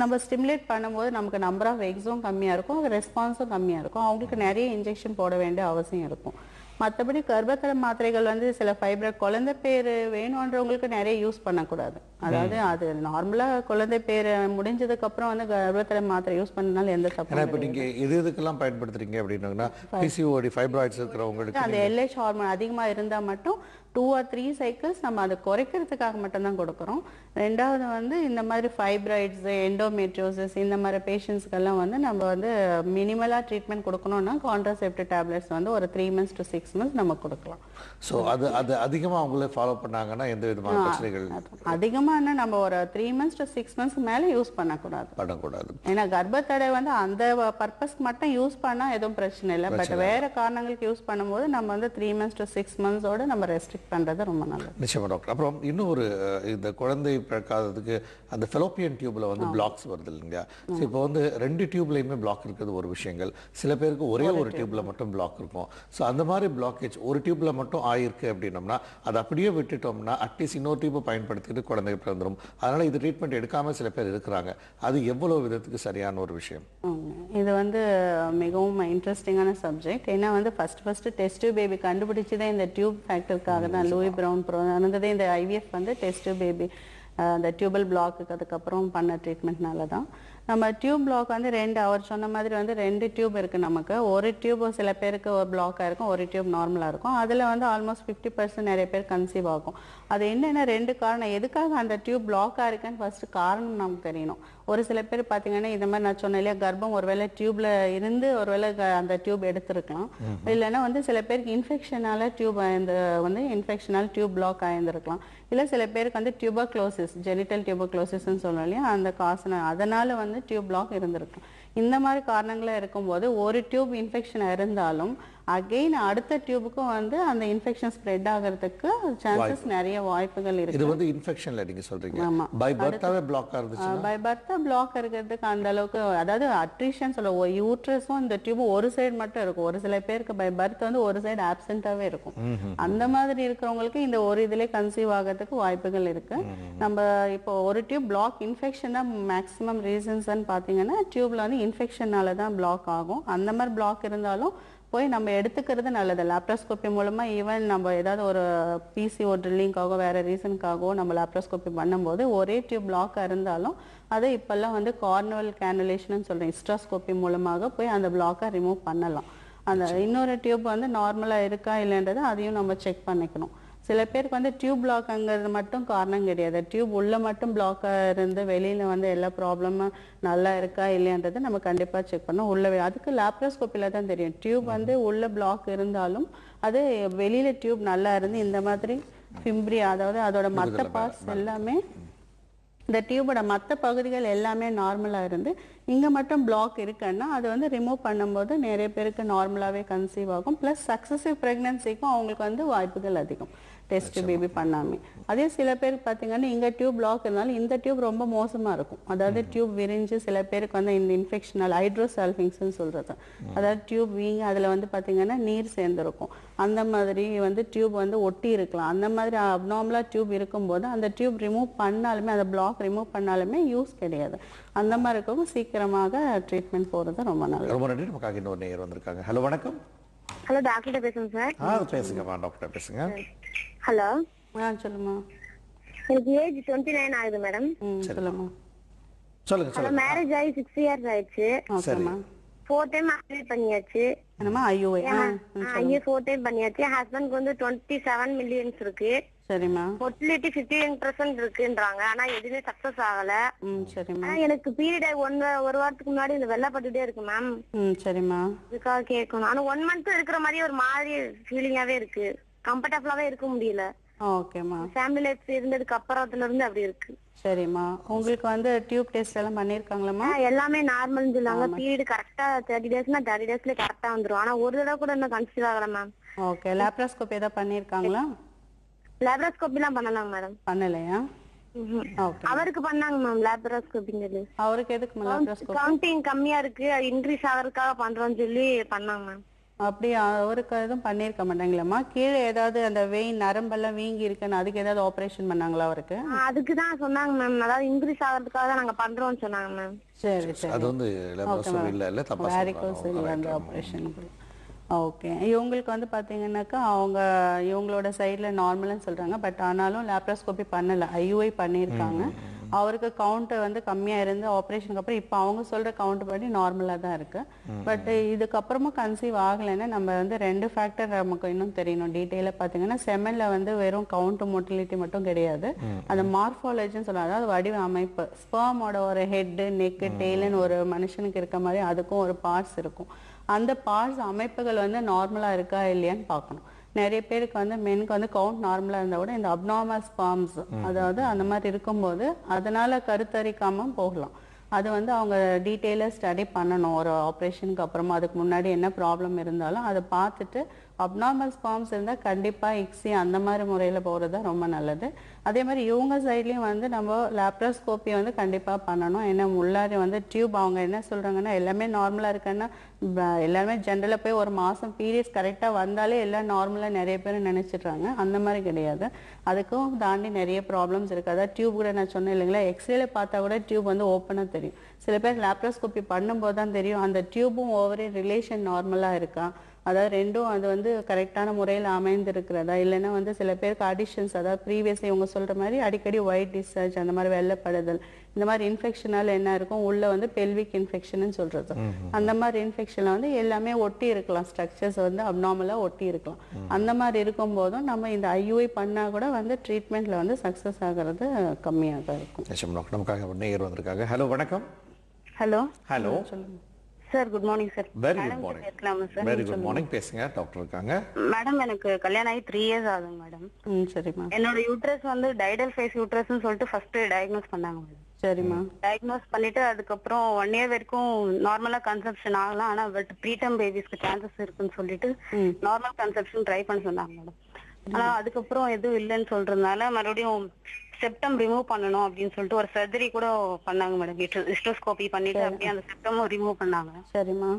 நம்ம ஸ்டிமுலேட் பண்ணும்போது நமக்கு நம்பர் ஆஃப் எக்ஸும் கம்மியாக இருக்கும், ரெஸ்பான்ஸும் கம்மியாக இருக்கும். அவங்களுக்கு நிறைய இன்ஜெக்ஷன் போட வேண்டிய அவசியம் இருக்கும். மற்றபடி கர்ப்பத்தடை மாத்திரைகள் வந்து சில ஃபைப்ராய்ட் குழந்தை பேர் வேணுன்றவங்களுக்கு நிறைய யூஸ் பண்ணக்கூடாது. அதாவது அது நார்மலாக குழந்தை பேர் முடிஞ்சதுக்கு அப்புறம் வந்து கர்ப்பத்தடை மாத்திரை யூஸ் பண்ணனால எந்த தப்பு. இப்போ நீங்க இதுக்கெல்லாம் பயன்படுத்துறீங்க அப்படின்னா பிசிஓடி ஃபைப்ராய்ட்ஸ் இருக்கிறவங்களுக்கு அந்த LH ஹார்மோன் அதிகமாக இருந்தால் மட்டும் 2 or 3 சைக்கிள்ஸ் நம்ம அதை குறைக்கிறதுக்காக மட்டும்தான் கொடுக்குறோம். ரெண்டாவது வந்து இந்த மாதிரி ஃபைப்ராய்ட்ஸ், எண்டோமெட்ரியோசிஸ் இந்த மாதிரி பேஷண்ட்ஸ்க்கெல்லாம் வந்து நம்ம வந்து மினிமலாக ட்ரீட்மெண்ட் கொடுக்கணும்னா கான்ட்ராசெப்டிவ் டேப்லெட்ஸ் வந்து ஒரு 3 months to 6 months நம்ம கொடுக்கலாம். ஸோ அது அதிகமாக அவங்களே ஃபாலோ பண்ணாங்கன்னா எந்த விதமான பிரச்சனைகள் அதிகமாக நம்ம ஒரு 3 months to 6 months மேலே யூஸ் பண்ணக்கூடாது. ஏன்னா கர்ப்பத்தடை வந்து அந்த பர்பஸ்க்கு மட்டும் யூஸ் பண்ணால் எதுவும் பிரச்சனை இல்லை. பட் வேற காரணங்களுக்கு யூஸ் பண்ணும்போது நம்ம வந்து 3 months to 6 months நம்ம ரெஸ்ட்ரிக்ட் பண்றது ரொம்ப நல்லது. நிச்சயமா டாக்டர். அப்புறம் இன்னொரு இந்த குழந்தை பிறக்காததுக்கு அந்த ஃபெலோப்பியன் டியூப்ல வந்து பிளாக்ஸ் வருது இல்லைங்களா? ஸோ இப்போ வந்து 2 டியூப்லையுமே பிளாக் இருக்கிறது ஒரு விஷயங்கள், சில பேருக்கு ஒரே ஒரு டியூப்ல மட்டும் பிளாக் இருக்கும். ஸோ அந்த மாதிரி பிளாக்கேஜ் ஒரு டியூப்ல மட்டும் ஆயிருக்கு அப்படின்னோம்னா அதை அப்படியே விட்டுட்டோம்னா அட்லீஸ்ட் இன்னொரு டியூப்பை பயன்படுத்திட்டு குழந்தை பிறந்துடும். அதனால இது ட்ரீட்மெண்ட் எடுக்காம சில பேர் இருக்கிறாங்க. அது எவ்வளவு விதத்துக்கு சரியான ஒரு விஷயம்? இது வந்து மிகவும் இன்ட்ரெஸ்டிங்கான சப்ஜெக்ட். ஏன்னா வந்து ஃபர்ஸ்ட் டெஸ்ட் பேபி கண்டுபிடிச்சதே இந்த டியூப் ஃபேக்டருக்காக தான். லூயி பிரவுன் நடந்ததே இந்த IVF வந்து டெஸ்ட் பேபி அந்த டியூபல் பிளாக்கு அதுக்கப்புறம் பண்ண ட்ரீட்மெண்ட்னால தான். நம்ம டியூப் பிளாக் வந்து அவர் சொன்ன மாதிரி வந்து 2 டியூப் இருக்கு நமக்கு. ஒரு டியூப் சில பேருக்கு ஒரு பிளாக்காக இருக்கும், ஒரு டியூப் நார்மலாக இருக்கும். அதில் வந்து ஆல்மோஸ்ட் 50% நிறைய பேர் கன்சீவ் ஆகும். அது என்னென்ன 2 காரணம், எதுக்காக அந்த டியூப் பிளாக்காக இருக்குன்னு ஃபர்ஸ்ட் காரணம் நமக்கு தெரியணும். ஒரு சில பேர் பார்த்தீங்கன்னா இந்த மாதிரி நான் சொன்னேன் இல்லையா, கர்ப்பம் ஒருவேளை டியூப்ல இருந்து ஒருவேளை அந்த டியூப் எடுத்திருக்கலாம். இல்லைன்னா வந்து சில பேருக்கு இன்ஃபெக்ஷனால டியூப் பிளாக் ஆயிருந்திருக்கலாம். இல்லை சில பேருக்கு வந்து டியூபர்குலோசிஸ், ஜெனிட்டல் டியூபர்குலோசிஸ்ன்னு சொல்லணும் இல்லையா, அந்த காசு அதனால வந்து டியூப் பிளாக் இருந்திருக்கும். இந்த மாதிரி காரணங்களா இருக்கும்போது ஒரு டியூப் இன்ஃபெக்ஷன் இருந்தாலும் அகைன் அடுத்த டியூபுக்கும் வந்து அந்த இன்ஃபெக்ஷன் ஸ்ப்ரெட் ஆகிறதுக்கு சான்சஸ் நிறைய வாய்ப்புகள் இருக்கு. இது வந்து இன்ஃபெக்ஷன்ல நீங்க சொல்றீங்க. பை பர்த்தாவே பிளாக் ஆகுதுன்னா பை பர்த்தா பிளாக் இருக்கிறதுக்கு அந்த அளவுக்கு, அதாவது அட்ரிஷன் சொல்ல யூட்ரஸும் இந்த டியூப் ஒரு சைடு மட்டும் இருக்கும். ஒரு சில பேருக்கு பை பர்த் வந்து ஒரு சைடு ஆப்சென்ட்டாவே இருக்கும். அந்த மாதிரி இருக்கிறவங்களுக்கு இந்த ஒரு இதுல கன்சீவ் ஆகிறதுக்கு வாய்ப்புகள் இருக்கு. நம்ம இப்போ ஒரு டியூப் பிளாக் இன்ஃபெக்ஷன் தான் மேக்ஸிமம் ரீசன்ஸ்ன்னு பாத்தீங்கன்னா டியூப்ல வந்து இன்ஃபெக்ஷனால தான் பிளாக் ஆகும். அந்த மாதிரி பிளாக் இருந்தாலும் போய் நம்ம எடுத்துக்கிறது நல்லது. லாப்ரோஸ்கோபி மூலமா ஈவன் நம்ம ஏதாவது ஒரு PCO ட்ரில்லிங்காகவோ வேற ரீசனுக்காகவோ நம்ம லாப்ரோஸ்கோபி பண்ணும்போது ஒரே டியூப் பிளாக்காக இருந்தாலும் அதை இப்பெல்லாம் வந்து கார்னுவல் கேனுலேஷன் சொல்றேன், ஹிஸ்ட்ரோஸ்கோபி மூலமாக போய் அந்த பிளாக்கை ரிமூவ் பண்ணலாம். அந்த இன்னொரு டியூப் வந்து நார்மலாக இருக்கா இல்லைன்றதை அதையும் நம்ம செக் பண்ணிக்கணும். சில பேருக்கு வந்து டியூப் பிளாக்ங்கிறது மட்டும் காரணம் கிடையாது. டியூப் உள்ள மட்டும் பிளாக்காக இருந்து வெளியில வந்து எல்லா ப்ராப்ளமும் நல்லா இருக்கா இல்லையன்றதை நம்ம கண்டிப்பாக செக் பண்ணோம். உள்ள அதுக்கு லாப்ரோஸ்கோப்பில தான் தெரியும். டியூப் வந்து உள்ள பிளாக் இருந்தாலும் அது வெளியில டியூப் நல்லா இருந்து இந்த மாதிரி ஃபிம்ப்ரி, அதாவது அதோட மற்ற பார்ட்ஸ் எல்லாமே இந்த டியூபோட மற்ற பகுதிகள் எல்லாமே நார்மலாக இருந்து இங்கே மட்டும் பிளாக் இருக்குன்னா அது வந்து ரிமூவ் பண்ணும்போது நிறைய பேருக்கு நார்மலாகவே கன்சீவ் ஆகும். ப்ளஸ் சக்ஸசிவ் ப்ரெக்னன்சிக்கும் அவங்களுக்கு வந்து வாய்ப்புகள் அதிகம். டெஸ்ட் பேபி பண்ணாமே. அதே சில பேருக்கு பார்த்தீங்கன்னா இங்கே டியூப் பிளாக் இருந்தாலும் இந்த டியூப் ரொம்ப மோசமாக இருக்கும். அதாவது டியூப் விரிஞ்சு சில பேருக்கு வந்து இந்த இன்ஃபெக்ஷனல் ஹைட்ரோசால்ஃபிங்ஸ்ன்னு சொல்கிறது, அதாவது டியூப் வீங்கி அதில் வந்து பார்த்தீங்கன்னா நீர் சேர்ந்துருக்கும். அந்த மாதிரி வந்து டியூப் வந்து ஒட்டி இருக்கலாம். அந்த மாதிரி அப்நார்மலாக டியூப் இருக்கும்போது அந்த டியூப் ரிமூவ் பண்ணாலுமே, அந்த பிளாக் ரிமூவ் பண்ணாலுமே யூஸ் கிடையாது. அந்த மாதிரி இருக்கவும் சீக்கிரமாக ட்ரீட்மெண்ட் போகிறது ரொம்ப நல்லது. ரொம்ப நன்றி. நமக்காக இன்னொரு நேயர் வந்திருக்காங்க. ஹலோ வணக்கம். ஹலோ டாக்டர் பேசுங்க சார். பேசுங்கம்மா, டாக்டர் பேசுங்க. ஹலோ சொல்லுமா. எனக்கு ஏஜ் 29 ஆகுது மேடம். சொல்லுமா. சொல்லுங்க சொல்லுங்க. மேரேஜ் ஆகி 6 இயர்ஸ் ஆயிடுச்சு. ஓகேமா. 4 டைம் அப்ளை பண்ணியாச்சு. என்னமா ஐயோவே? ஐயோ 4 டைம் பண்ணியாச்சு. ஹஸ்பண்ட்க்கு வந்து 27 மில்லியன்ஸ் இருக்கு. சரிமா. ஃபர்டிலிட்டி 51% இருக்குன்றாங்க. ஆனா எதுவுமே சக்சஸ் ஆகல. சரிமா. எனக்கு பீரியட் ஒரு வாரத்துக்கு முன்னாடி இந்த வெள்ளப்பட்டுட்டே இருக்கு மேம். சரிமா. இதுக்காக கேட்கணும். ஆனா 1 மந்த் இருக்கிற மாதிரி ஒரு மாதிரி ஃபீலிங்காவே இருக்கு. கம்ஃபர்டபுளாவே இருக்க முடியல. ஓகேமா. ஃபேமிலி லைஃப் இருந்ததுக்கு அப்புறத்துல இருந்து அப்படி இருக்கு. சரிமா. உங்களுக்கு வந்து டியூப் டெஸ்ட் எல்லாம் பண்ணிருக்காங்களாமா? எல்லாமே நார்மல்னு சொல்லாங்க. பீரியட் கரெக்டா 30 டேஸ்னா 30 டேஸ்ல கரெக்டா வந்துரும். ஆனா ஒரு தடவை கூட இன்னும் கன்சீவ் ஆகல மேம். ஓகே. லாப்ரோஸ்கோபி ஏதாவது பண்ணிருக்காங்களா? லாப்ரோஸ்கோபி எல்லாம் பண்ணலாம் மேடம். பண்ணலையா? ஓகே. அவருக்கு பண்ணாங்க மேம் லாப்ரோஸ்கோபிங்கிறது. அவருக்கு எதுக்கு லாப்ரோஸ்கோபி? கவுண்டிங் கம்மியா இருக்கு, இன்க்ரீஸ் ஆகிறதுக்காக பண்றோம்னு சொல்லி பண்ணாங்க மேம். அப்படி அவருக்கு எதுவும் பண்ணிருக்க மாட்டாங்களா? கீழே ஏதாவது அந்த வெயின் நரம்பெல்லாம் வீங்கி இருக்குன்னு அதுக்கு ஏதாவது ஆபரேஷன் பண்ணாங்களா அவருக்கு? அதுக்கு தான் சொன்னாங்க மேம். அதாவது இன்க்ரீஸ் ஆகிறதுக்காக தான் நாங்க பண்றோம்னு சொன்னாங்க மேம். சரி சரி. அது வந்து இல்ல தப்பா வேரிகோஸ் அந்த ஆபரேஷன். ஓகே. இவங்களுக்கு வந்து பார்த்தீங்கன்னாக்கா இவங்களோட சைடில் நார்மல்னு சொல்கிறாங்க. பட் ஆனாலும் லேப்ரோஸ்கோபி பண்ணலை, ஐயூஐ பண்ணியிருக்காங்க. அவருக்கு கவுண்ட் வந்து கம்மியாக இருந்து ஆப்ரேஷனுக்கு அப்புறம் இப்போ அவங்க சொல்கிற கவுண்ட் படி நார்மலாக தான் இருக்குது. பட் இதுக்கப்புறமா கன்சீவ் ஆகலைன்னா நம்ம வந்து 2 ஃபேக்டர் நமக்கு இன்னும் தெரியணும். டீட்டெயிலாக பார்த்தீங்கன்னா செமனில் வந்து வெறும் கவுண்ட் மோட்டிலிட்டி மட்டும் கிடையாது, அந்த மார்ஃபாலஜின்னு சொல்லுவாங்க, அதாவது வடிவ அமைப்பு. ஸ்பெர்மோட ஒரு ஹெட்டு நெக்கு டெய்லுன்னு ஒரு மனுஷனுக்கு இருக்க மாதிரி அதுக்கும் ஒரு பார்ட்ஸ் இருக்கும். அந்த பார்ட்ஸ் அமைப்புகள் வந்து நார்மலாக இருக்கா இல்லையான்னு பார்க்கணும். நிறைய பேருக்கு வந்து மெனுக்கு வந்து கவுண்ட் நார்மலாக இருந்தால் கூட இந்த அப்நார்மல் ஸ்பெர்ம்ஸ், அதாவது அந்த மாதிரி இருக்கும்போது அதனால கருத்தரிக்காம போகலாம். அது வந்து அவங்க டீட்டெயிலாக ஸ்டடி பண்ணணும். ஒரு ஆப்ரேஷனுக்கு அப்புறமா அதுக்கு முன்னாடி என்ன ப்ராப்ளம் இருந்தாலும் அதை பார்த்துட்டு அப்நார்மல் ஸ்பெர்ம்ஸ் இருந்தால் கண்டிப்பாக இக்ஸி அந்த மாதிரி முறையில் போகிறது தான் ரொம்ப நல்லது. அதே மாதிரி இவங்க சைட்லேயும் வந்து நம்ம லேப்ரோஸ்கோப்பி வந்து கண்டிப்பாக பண்ணணும். ஏன்னா உள்ளாரி வந்து டியூப் அவங்க என்ன சொல்கிறாங்கன்னா எல்லாமே நார்மலாக இருக்குன்னா எல்லாருமே ஜென்ரலாக போய் ஒரு மாதம் பீரியட்ஸ் கரெக்டாக வந்தாலே எல்லாம் நார்மலாக நிறைய பேர் நினச்சிட்றாங்க. அந்த மாதிரி கிடையாது, அதுக்கும் தாண்டி நிறைய ப்ராப்ளம்ஸ் இருக்குது. அதாவது டியூப் கூட நான் சொன்னேன் இல்லைங்களா, எக்ஸ்ரேல பார்த்தா கூட டியூப் வந்து ஓப்பனாக தெரியும். சில பேர் லேப்ரோஸ்கோப்பி பண்ணும்போது தான் தெரியும் அந்த டியூபும் ஓவரே ரிலேஷன் நார்மலாக இருக்கா, அதாவது ரெண்டும் அது வந்து கரெக்டான முறையில் அமைந்திருக்கிறதா, இல்லைன்னா வந்து சில பேருக்கு அடிஷன்ஸ், அதாவது ப்ரீவியஸ் இவங்க சொல்கிற மாதிரி அடிக்கடி ஒயிட் டிஸ்சார்ஜ் அந்த மாதிரி வெள்ளப்படுதல், இந்த மாதிரி இன்ஃபெக்ஷனால் என்ன இருக்கும் உள்ள வந்து பெல்விக் இன்ஃபெக்ஷன் சொல்றது. அந்த மாதிரி இன்ஃபெக்ஷன்ல வந்து எல்லாமே ஒட்டி இருக்கலாம், ஸ்ட்ரக்சர்ஸ் வந்து அப்நார்மலாக ஒட்டி இருக்கலாம். அந்த மாதிரி இருக்கும் போதும் நம்ம இந்த ஐயூஐ பண்ணா கூட வந்து ட்ரீட்மெண்ட்ல வந்து சக்சஸ் ஆகிறது கம்மியாக இருக்கும். நமக்காக நேயர் வந்திருக்காங்க. ஹலோ வணக்கம். ஹலோ ஹலோ சொல்லுங்க sir. Good morning sir. Very good morning. Very good morning. பேசுங்க, டாக்டர் இருக்காங்க. மேடம் எனக்கு கல்யாணம் ஆகி 3 இயர்ஸ் ஆகுதுங்க மேடம். சரிம்மா. என்னோட யூட்ரஸ் வந்து டைடல் ஃபேஸ் யூட்ரஸ்னு சொல்லிட்டு ஃபர்ஸ்ட் டயக்னோஸ் பண்ணாங்க மேடம். சரிம்மா. டயக்னோஸ் பண்ணிட்டு அதுக்கப்புறம் 1 இயர் வரைக்கும் நார்மலா கன்செப்ஷன் ஆகலாம், ஆனா பட் ப்ரீடம் பேபிஸ்க்கு சான்சஸ் இருக்குன்னு சொல்லிட்டு நார்மல் கன்செப்ஷன் ட்ரை பண்ண சொன்னாங்க மேடம். ஆனா அதுக்கப்புறம் எதுவும் இல்லைன்னு சொல்றதுனால மறுபடியும் செப்டம் ரிமூவ் பண்ணணும் அப்படின்னு சொல்லிட்டு ஒரு சர்ஜரி கூட பண்ணாங்க மேடம். ஹிஸ்டோஸ்கோபி பண்ணிட்டு அப்படியே அந்த செப்டமும் ரிமூவ் பண்ணாங்க. சரிம்மா.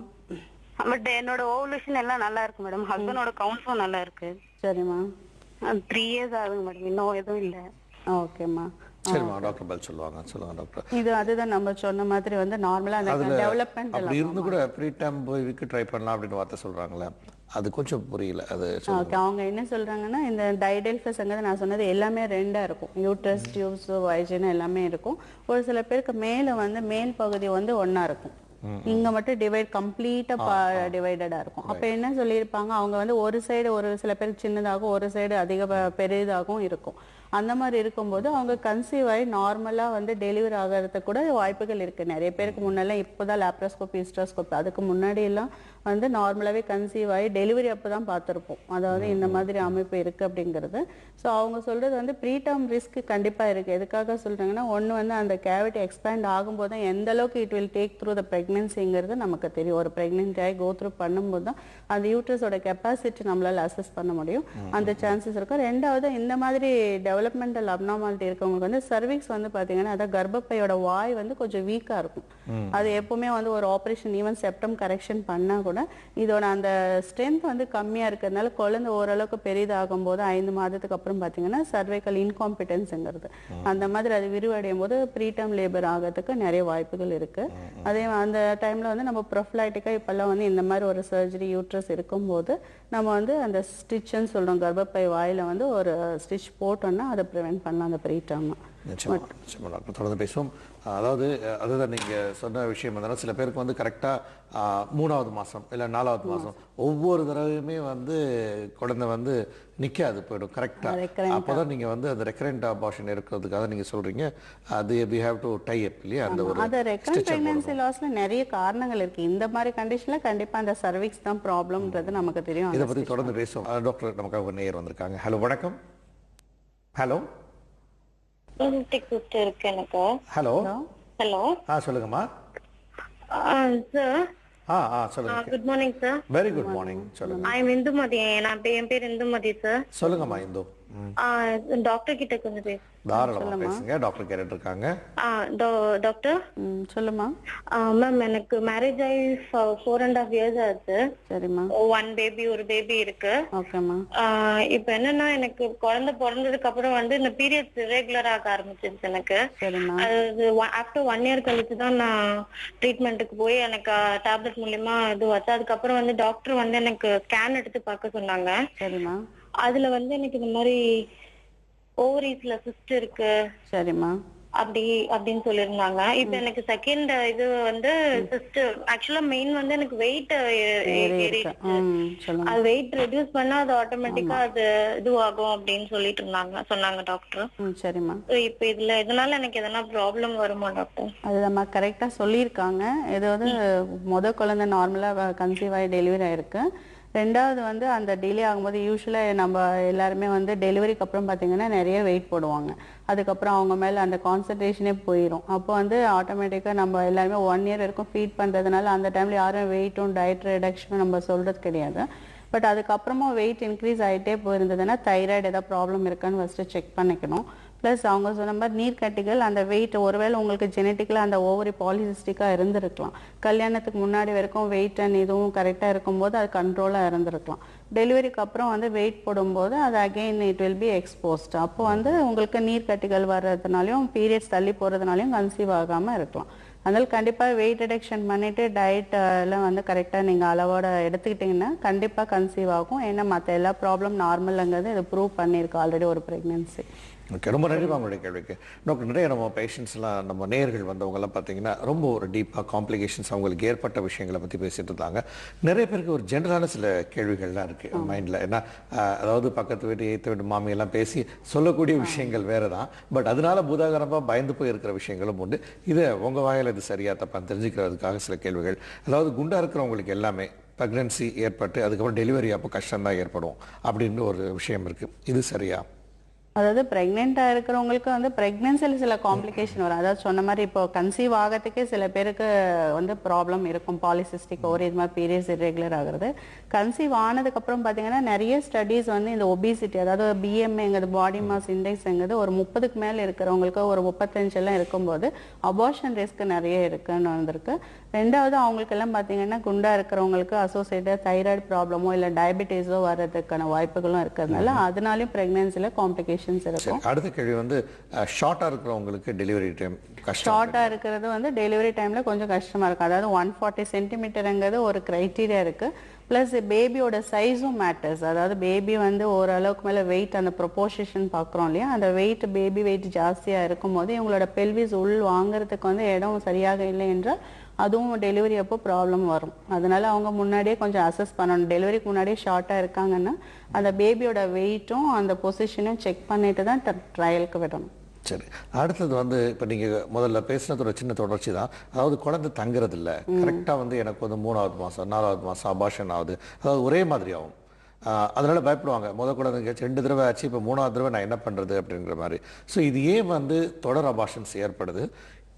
பட் என்னோட ஓவலேஷன் எல்லாம் நல்லா இருக்கு மேடம். ஹஸ்பண்டோட கவுன்ஸும் நல்லா இருக்கு. சரிம்மா. 3 இயர்ஸ் ஆகுங்க மேடம், இன்னும் எதுவும் இல்லை. ஓகேம்மா. சரிம்மா, டாக்டர் பதில் சொல்லுவாங்க. சொல்லுங்க டாக்டர். இது அதுதான் நம்ம சொன்ன மாதிரி வந்து நார்மலா அந்த டெவலப்மென்ட் அப்படி இருந்து கூட ப்ரீ டைம் போய்க்கு ட்ரை பண்ணலாம் அப்படின்னு வார்த்தை சொல்றாங்களே, அது கொஞ்சம் புரியல. அது ஓகே. அவங்க என்ன சொல்றாங்கன்னா இந்த டைடெல்ஃபஸ்ங்கிறது நான் சொன்னது எல்லாமே 2ஆ இருக்கும். யூட்ரஸ், டியூப்ஸ், வைஜின் எல்லாமே இருக்கும். ஒரு சில பேருக்கு மேல வந்து மேல் பகுதி வந்து ஒண்ணா இருக்கும், இங்க மட்டும் டிவைட் கம்ப்ளீட்டா டிவைடடா இருக்கும். அப்ப என்ன சொல்லியிருப்பாங்க, அவங்க வந்து ஒரு சைடு ஒரு சில பேருக்கு சின்னதாகவும் ஒரு சைடு அதிக பெரிதாகவும் இருக்கும். அந்த மாதிரி இருக்கும்போது அவங்க கன்சீவ் ஆகி நார்மலாக வந்து டெலிவரி ஆகிறதுக்கு கூட வாய்ப்புகள் இருக்குது. நிறைய பேருக்கு முன்னெல்லாம் இப்போ தான் லேப்ரோஸ்கோபி ஹிஸ்ட்ரோஸ்கோபி, அதுக்கு முன்னாடி எல்லாம் வந்து நார்மலாகவே கன்சீவ் ஆகி டெலிவரி அப்போ தான் பார்த்துருப்போம், அதாவது இந்த மாதிரி அமைப்பு இருக்குது அப்படிங்கிறது. ஸோ அவங்க சொல்கிறது வந்து ப்ரீடம் ரிஸ்க் கண்டிப்பாக இருக்குது. எதுக்காக சொல்கிறாங்கன்னா, ஒன்று வந்து அந்த கேவிட்டி எக்ஸ்பேண்ட் ஆகும்போது தான் எந்த அளவுக்கு it will take through the ப்ரெக்னென்சிங்கிறது நமக்கு தெரியும். ஒரு ப்ரெக்னென்ட் ஆகி கோ த்ரூ பண்ணும்போது தான் அந்த யூட்ரஸோட கெப்பாசிட்டி நம்மளால் அசஸ் பண்ண முடியும், அந்த சான்சஸ் இருக்கும். ரெண்டாவது, இந்த மாதிரி டெவலப்மெண்டல் அப்நார்மாலிட்டி இருக்கவங்களுக்கு வந்து சர்விக்ஸ் வந்து பார்த்தீங்கன்னா, அதாவது கர்ப்பப்பையோட வாய் வந்து கொஞ்சம் வீக்காக இருக்கும். அது எப்பவுமே வந்து ஒரு ஆப்ரேஷன் ஈவன் செப்டம் கரெக்ஷன் பண்ணால் கூட இதோட அந்த ஸ்ட்ரென்த் வந்து கம்மியாக இருக்கிறதுனால குழந்தை ஓரளவுக்கு பெரிதாகும் போது 5 மாதத்துக்கு அப்புறம் பார்த்தீங்கன்னா சர்வைக்கல் இன்காம்பிடன்ஸுங்கிறது அந்த மாதிரி அது விரிவடையும் போது ப்ரீடம் லேபர் ஆகிறதுக்கு நிறைய வாய்ப்புகள் இருக்கு. அதே அந்த டைம்ல வந்து நம்ம ப்ரொஃபைலாட்டிக்காக இப்பெல்லாம் வந்து இந்த மாதிரி ஒரு சர்ஜரி யூட்ரஸ் இருக்கும்போது நம்ம வந்து அந்த ஸ்டிச்சுன்னு சொல்றோம், கர்ப்பப்பை வாயில வந்து ஒரு ஸ்டிச் போட்டோம்னா அதை ப்ரிவென்ட் பண்ணலாம் அந்த ப்ரீடம். தொடர்ந்து பேசுவோம். அதாவது அதுதான் நீங்கள் சொன்ன விஷயம் வந்து சில பேருக்கு வந்து கரெக்டாக 3வது மாதம் இல்லை 4வது மாதம் ஒவ்வொரு தடவையுமே வந்து குழந்தை வந்து நிற்காது, போயிடும் கரெக்டாக. அப்போ தான் நீங்கள் வந்து அந்த ரெக்கரண்ட் அபார்ஷன் இருக்கிறதுக்காக நீங்கள் சொல்கிறீங்க அது we have to tie up இல்லையா? அந்த ஒரு அது ரெக்கரண்ட் பிரெக்னன்சி லாஸ்ல நிறைய காரணங்கள் இருக்குது. இந்த மாதிரி கண்டிஷனில் கண்டிப்பாக அந்த சர்விக்ஸ் தான் ப்ராப்ளம்ன்றது நமக்கு தெரியும். இதை பற்றி தொடர்ந்து பேசுவோம். டாக்டர் நமக்காக ஒரு நேயர் வந்திருக்காங்க. ஹலோ, வணக்கம். ஹலோ இருக்கு எனக்கு. ஹலோ ஹலோ சொல்லுங்கம்மா. சார் சொல்லுங்க. Good morning sir. Very good morning. சொல்லுங்க. I M Indumathi. என் பேர் இந்துமதி சார். சொல்லுங்கம்மா இந்து. டாக்டர் கிட்ட கொஞ்சம் பேச. தாராளமா பேசுங்க, டாக்டர் கேட்டுட்டு இருக்காங்க. டாக்டர் சொல்லுமா. மேம் எனக்கு மேரேஜ் ஆகி 4.5 years ஆகுது. சரிம்மா. ஒரு பேபி இருக்கு. ஓகேம்மா. இப்ப என்னன்னா எனக்கு குழந்தை பிறந்ததுக்கு அப்புறம் வந்து இந்த பீரியட்ஸ் ரெகுலர் ஆக ஆரம்பிச்சிருச்சு எனக்கு. அது ஆஃப்டர் 1 year கழிச்சு தான் நான் ட்ரீட்மெண்ட்டுக்கு போய் எனக்கு டேப்லெட் மூலியமா இது வச்சு அதுக்கப்புறம் வந்து டாக்டர் வந்து எனக்கு ஸ்கேன் எடுத்து பார்க்க சொன்னாங்க. சரிம்மா. அதுல வந்து எனக்கு இந்த மாதிரி ஓவரீஸ்ல சிஸ்ட் இருக்கு. சரிம்மா. அப்படின்னு சொல்லிருந்தாங்க. இப்ப எனக்கு செகண்ட் இது வந்து சிஸ்ட் ஆக்சுவலா மெயின் வந்து எனக்கு வெயிட் அது வெயிட் ரெடியூஸ் பண்ணா அது ஆட்டோமேட்டிக்கா அது இதுவாகும் அப்படின்னு சொன்னாங்க டாக்டர். சரிம்மா. இப்ப இதுல இதனால எனக்கு எதனா ப்ராப்ளம் வருமா டாக்டர்? அது நம்ம கரெக்டா சொல்லியிருக்காங்க. இது வந்து குழந்தை நார்மலா கன்சீவ் ஆகி டெலிவரி ஆயிருக்கு. ரெண்டாவது வந்து அந்த டிலே ஆகும்போது யூஸ்வலாக நம்ம எல்லாருமே வந்து டெலிவரிக்கு அப்புறம் பார்த்தீங்கன்னா நிறைய வெயிட் போடுவாங்க. அதுக்கப்புறம் அவங்க மேலே அந்த கான்சன்ட்ரேஷனே போயிடும். அப்போ வந்து ஆட்டோமேட்டிக்காக நம்ம எல்லாருமே 1 year வரைக்கும் ஃபீட் பண்ணுறதுனால அந்த டைமில் யாரும் வெயிட்டும் டயட் ரிடக்ஷனும் நம்ம சொல்கிறது கிடையாது. பட் அதுக்கப்புறமா வெயிட் இன்க்ரீஸ் ஆகிட்டே போயிருந்ததுன்னா தைராய்டு ஏதாவது ப்ராப்ளம் இருக்கான்னு ஃபஸ்ட்டு செக் பண்ணிக்கணும். ப்ளஸ் அவங்க சொன்ன மாதிரி நீர்க்கட்டிகள் அந்த வெயிட் ஒருவேளை உங்களுக்கு ஜெனட்டிக்கலாக அந்த ஓவரி பாலிசிஸ்டிக்காக இருந்திருக்கலாம். கல்யாணத்துக்கு முன்னாடி வரைக்கும் வெயிட் அண்ட் இதுவும் கரெக்டாக இருக்கும்போது அது கண்ட்ரோலாக இருந்திருக்கலாம். டெலிவரிக்கு அப்புறம் வந்து வெயிட் போடும்போது அது again it will be exposed. அப்போ வந்து உங்களுக்கு நீர்க்கட்டிகள் வர்றதுனாலையும் பீரியட்ஸ் தள்ளி போகிறதுனாலையும் கன்சீவ் ஆகாமல் இருக்கலாம். அதனால கண்டிப்பாக வெயிட் ரிடக்ஷன் பண்ணிவிட்டு டயட்டெல்லாம் வந்து கரெக்டாக நீங்கள் அளவோட எடுத்துக்கிட்டிங்கன்னா கண்டிப்பாக கன்சீவ் ஆகும். ஏன்னா மற்ற எல்லா ப்ராப்ளம் நார்மலுங்கிறது இது ப்ரூவ் பண்ணியிருக்கு ஆல்ரெடி ஒரு ப்ரெக்னென்சி. ஓகே, ரொம்ப நன்றி உங்களுடைய கேள்விக்கு. டாக்டர், நிறைய நம்ம பேஷண்ட்ஸ்லாம் நம்ம நேயர்கள் வந்தவங்கலாம் பார்த்தீங்கன்னா ரொம்ப ஒரு டீப்பாக காம்ப்ளிகேஷன்ஸ் அவங்களுக்கு ஏற்பட்ட விஷயங்களை பற்றி பேசிட்டு இருந்தாங்க. நிறைய பேருக்கு ஒரு ஜென்ரலான சில கேள்விகள்லாம் இருக்குது மைண்டில். ஏன்னா அதாவது பக்கத்து வீட்டு எய்த்து வீட்டு மாமியெல்லாம் பேசி சொல்லக்கூடிய விஷயங்கள் வேறு தான். பட் அதனால பூதாகரமாக பயந்து போய் இருக்கிற விஷயங்களும் உண்டு. இதை உங்கள் வாயில் இது சரியாக தப்பான்னு தெரிஞ்சுக்கிறதுக்காக சில கேள்விகள். அதாவது குண்டாக இருக்கிறவங்களுக்கு எல்லாமே ப்ரெக்னன்சி ஏற்பட்டு அதுக்கப்புறம் டெலிவரி அப்போ கஷ்டம்தான் ஏற்படும் அப்படின்னு ஒரு விஷயம் இருக்குது. இது சரியா? அதாவது ப்ரெக்னெண்ட்டாக இருக்கிறவங்களுக்கு வந்து ப்ரெக்னென்சியில் சில காம்ப்ளிகேஷன் வரும். அதாவது சொன்ன மாதிரி இப்போ கன்சீவ் ஆகிறதுக்கே சில பேருக்கு வந்து ப்ராப்ளம் இருக்கும். பாலிசிஸ்டிக் ஓவரி இது மாதிரி பீரியட்ஸ் இரெகுலர் ஆகிறது. கன்சீவ் ஆனதுக்கப்புறம் பார்த்தீங்கன்னா நிறைய ஸ்டடீஸ் வந்து இந்த ஒபிசிட்டி அதாவது பிஎம்ஐங்கிறது பாடி மாஸ் இண்டெக்ஸுங்கிறது ஒரு 30க்கு மேலே இருக்கிறவங்களுக்கு ஒரு 35 இருக்கும்போது அபார்ஷன் ரிஸ்க் நிறைய இருக்குன்னு வந்திருக்கு. ரெண்டாவது அவங்களுக்கெல்லாம் பார்த்தீங்கன்னா குண்டாக இருக்கிறவங்களுக்கு அசோசியேட்டட் தைராய்டு ப்ராப்ளமோ இல்லை டயபெட்டிஸோ வர்றதுக்கான வாய்ப்புகளும் இருக்கிறதுனால அதனாலையும் ப்ரெக்னென்சியில் காம்ப்ளிகேஷன் இருக்கும். அடுத்த கேள்வி வந்து ஷார்ட்டா இருக்கிறவங்களுக்கு டெலிவரி டைம் கஷ்டம். ஷார்ட்டா இருக்கிறது வந்து டெலிவரி டைம்ல கொஞ்சம் கஷ்டமா இருக்கும். அதாவது 140 சென்டிமீட்டர்ங்கிறது ஒரு கிரைட்டீரியா இருக்கு. ப்ளஸ் பேபியோட சைஸும் மேட்டர்ஸ். அதாவது பேபி வந்து ஓரளவுக்கு மேலே வெயிட் அந்த ப்ரொபோர்ஷன் பார்க்குறோம் இல்லையா, அந்த வெயிட் பேபி வெயிட் ஜாஸ்தியாக இருக்கும்போது இவங்களோட பெல்விஸ் உள் வாங்குறதுக்கு வந்து இடம் சரியாக இல்லை என்றால் அதுவும் டெலிவரி அப்போ ப்ராப்ளம் வரும். அதனால அவங்க முன்னாடியே கொஞ்சம் அசஸ் பண்ணணும். டெலிவரிக்கு முன்னாடியே ஷார்ட்டாக இருக்காங்கன்னா அந்த பேபியோட வெயிட்டும் அந்த பொசிஷனும் செக் பண்ணிட்டு தான் ட்ரையலுக்கு விடணும். சரி, அடுத்தது வந்து இப்போ நீங்கள் முதல்ல பேசினது ஒரு சின்ன தொடர்ச்சி தான். அதாவது குழந்தை தங்குறது இல்லை, கரெக்டாக வந்து எனக்கு வந்து 3வது மாதம் 4வது மாதம் அபார்ஷன் ஆகுது, அதாவது ஒரே மாதிரி ஆகும். அதனால பயப்படுவாங்க, முதல் குழந்தைங்க 2 தடவை ஆச்சு, இப்போ 3வது தடவை நான் என்ன பண்ணுறது அப்படிங்கிற மாதிரி. ஸோ இது ஏன் வந்து தொடர் அபார்ஷன்ஸ் ஏற்படுது?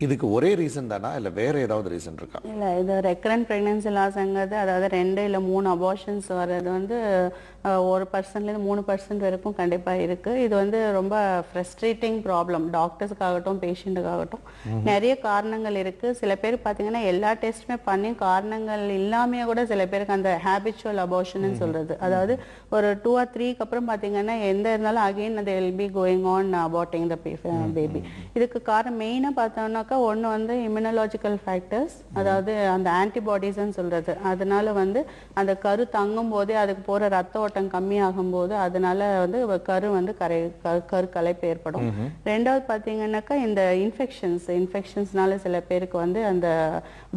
இதுக்கு ஒரே ரீசன் தானா இல்லை வேற ஏதாவது ரீசன் இருக்கா? இல்லை, இது ரெக்கரண்ட் ப்ரெக்னன்சி லாஸ்ங்கிறது அதாவது 2 இல்லை 3 அபார்ஷன்ஸ் வர்றது வந்து 1% 3% வரைக்கும் கண்டிப்பாக இருக்குது. இது வந்து ரொம்ப ஃப்ரஸ்ட்ரேட்டிங் ப்ராப்ளம் டாக்டர்ஸுக்காகட்டும் பேஷண்ட்டுக்காகட்டும். நிறைய காரணங்கள் இருக்குது. சில பேர் பார்த்தீங்கன்னா எல்லா டெஸ்ட்டுமே பண்ணி காரணங்கள் இல்லாமையே கூட சில பேருக்கு அந்த ஹேபிச்சுவல் அபார்ஷன்னு சொல்கிறது, அதாவது ஒரு 2 or 3க்கு அப்புறம் பார்த்தீங்கன்னா எந்த இருந்தாலும் அகெயின் அது will be going on aborting the baby. இதுக்கு காரணம் மெயினாக பார்த்தோம்னாக்கா ஒன்று வந்து இம்யூனலாஜிக்கல் ஃபேக்டர்ஸ், அதாவது அந்த ஆன்டிபாடிஸ்ன்னு சொல்கிறது. அதனால வந்து அந்த கரு தங்கும் போதே அதுக்கு போகிற ரத்த ஓட்டம் கம்மியாகும் போது அதனால வந்து கரு வந்து கரு கலைப்பு ஏற்படும். ரெண்டாவது பார்த்தீங்கன்னாக்கா இந்த இன்ஃபெக்ஷன்ஸ்னால சில பேருக்கு வந்து அந்த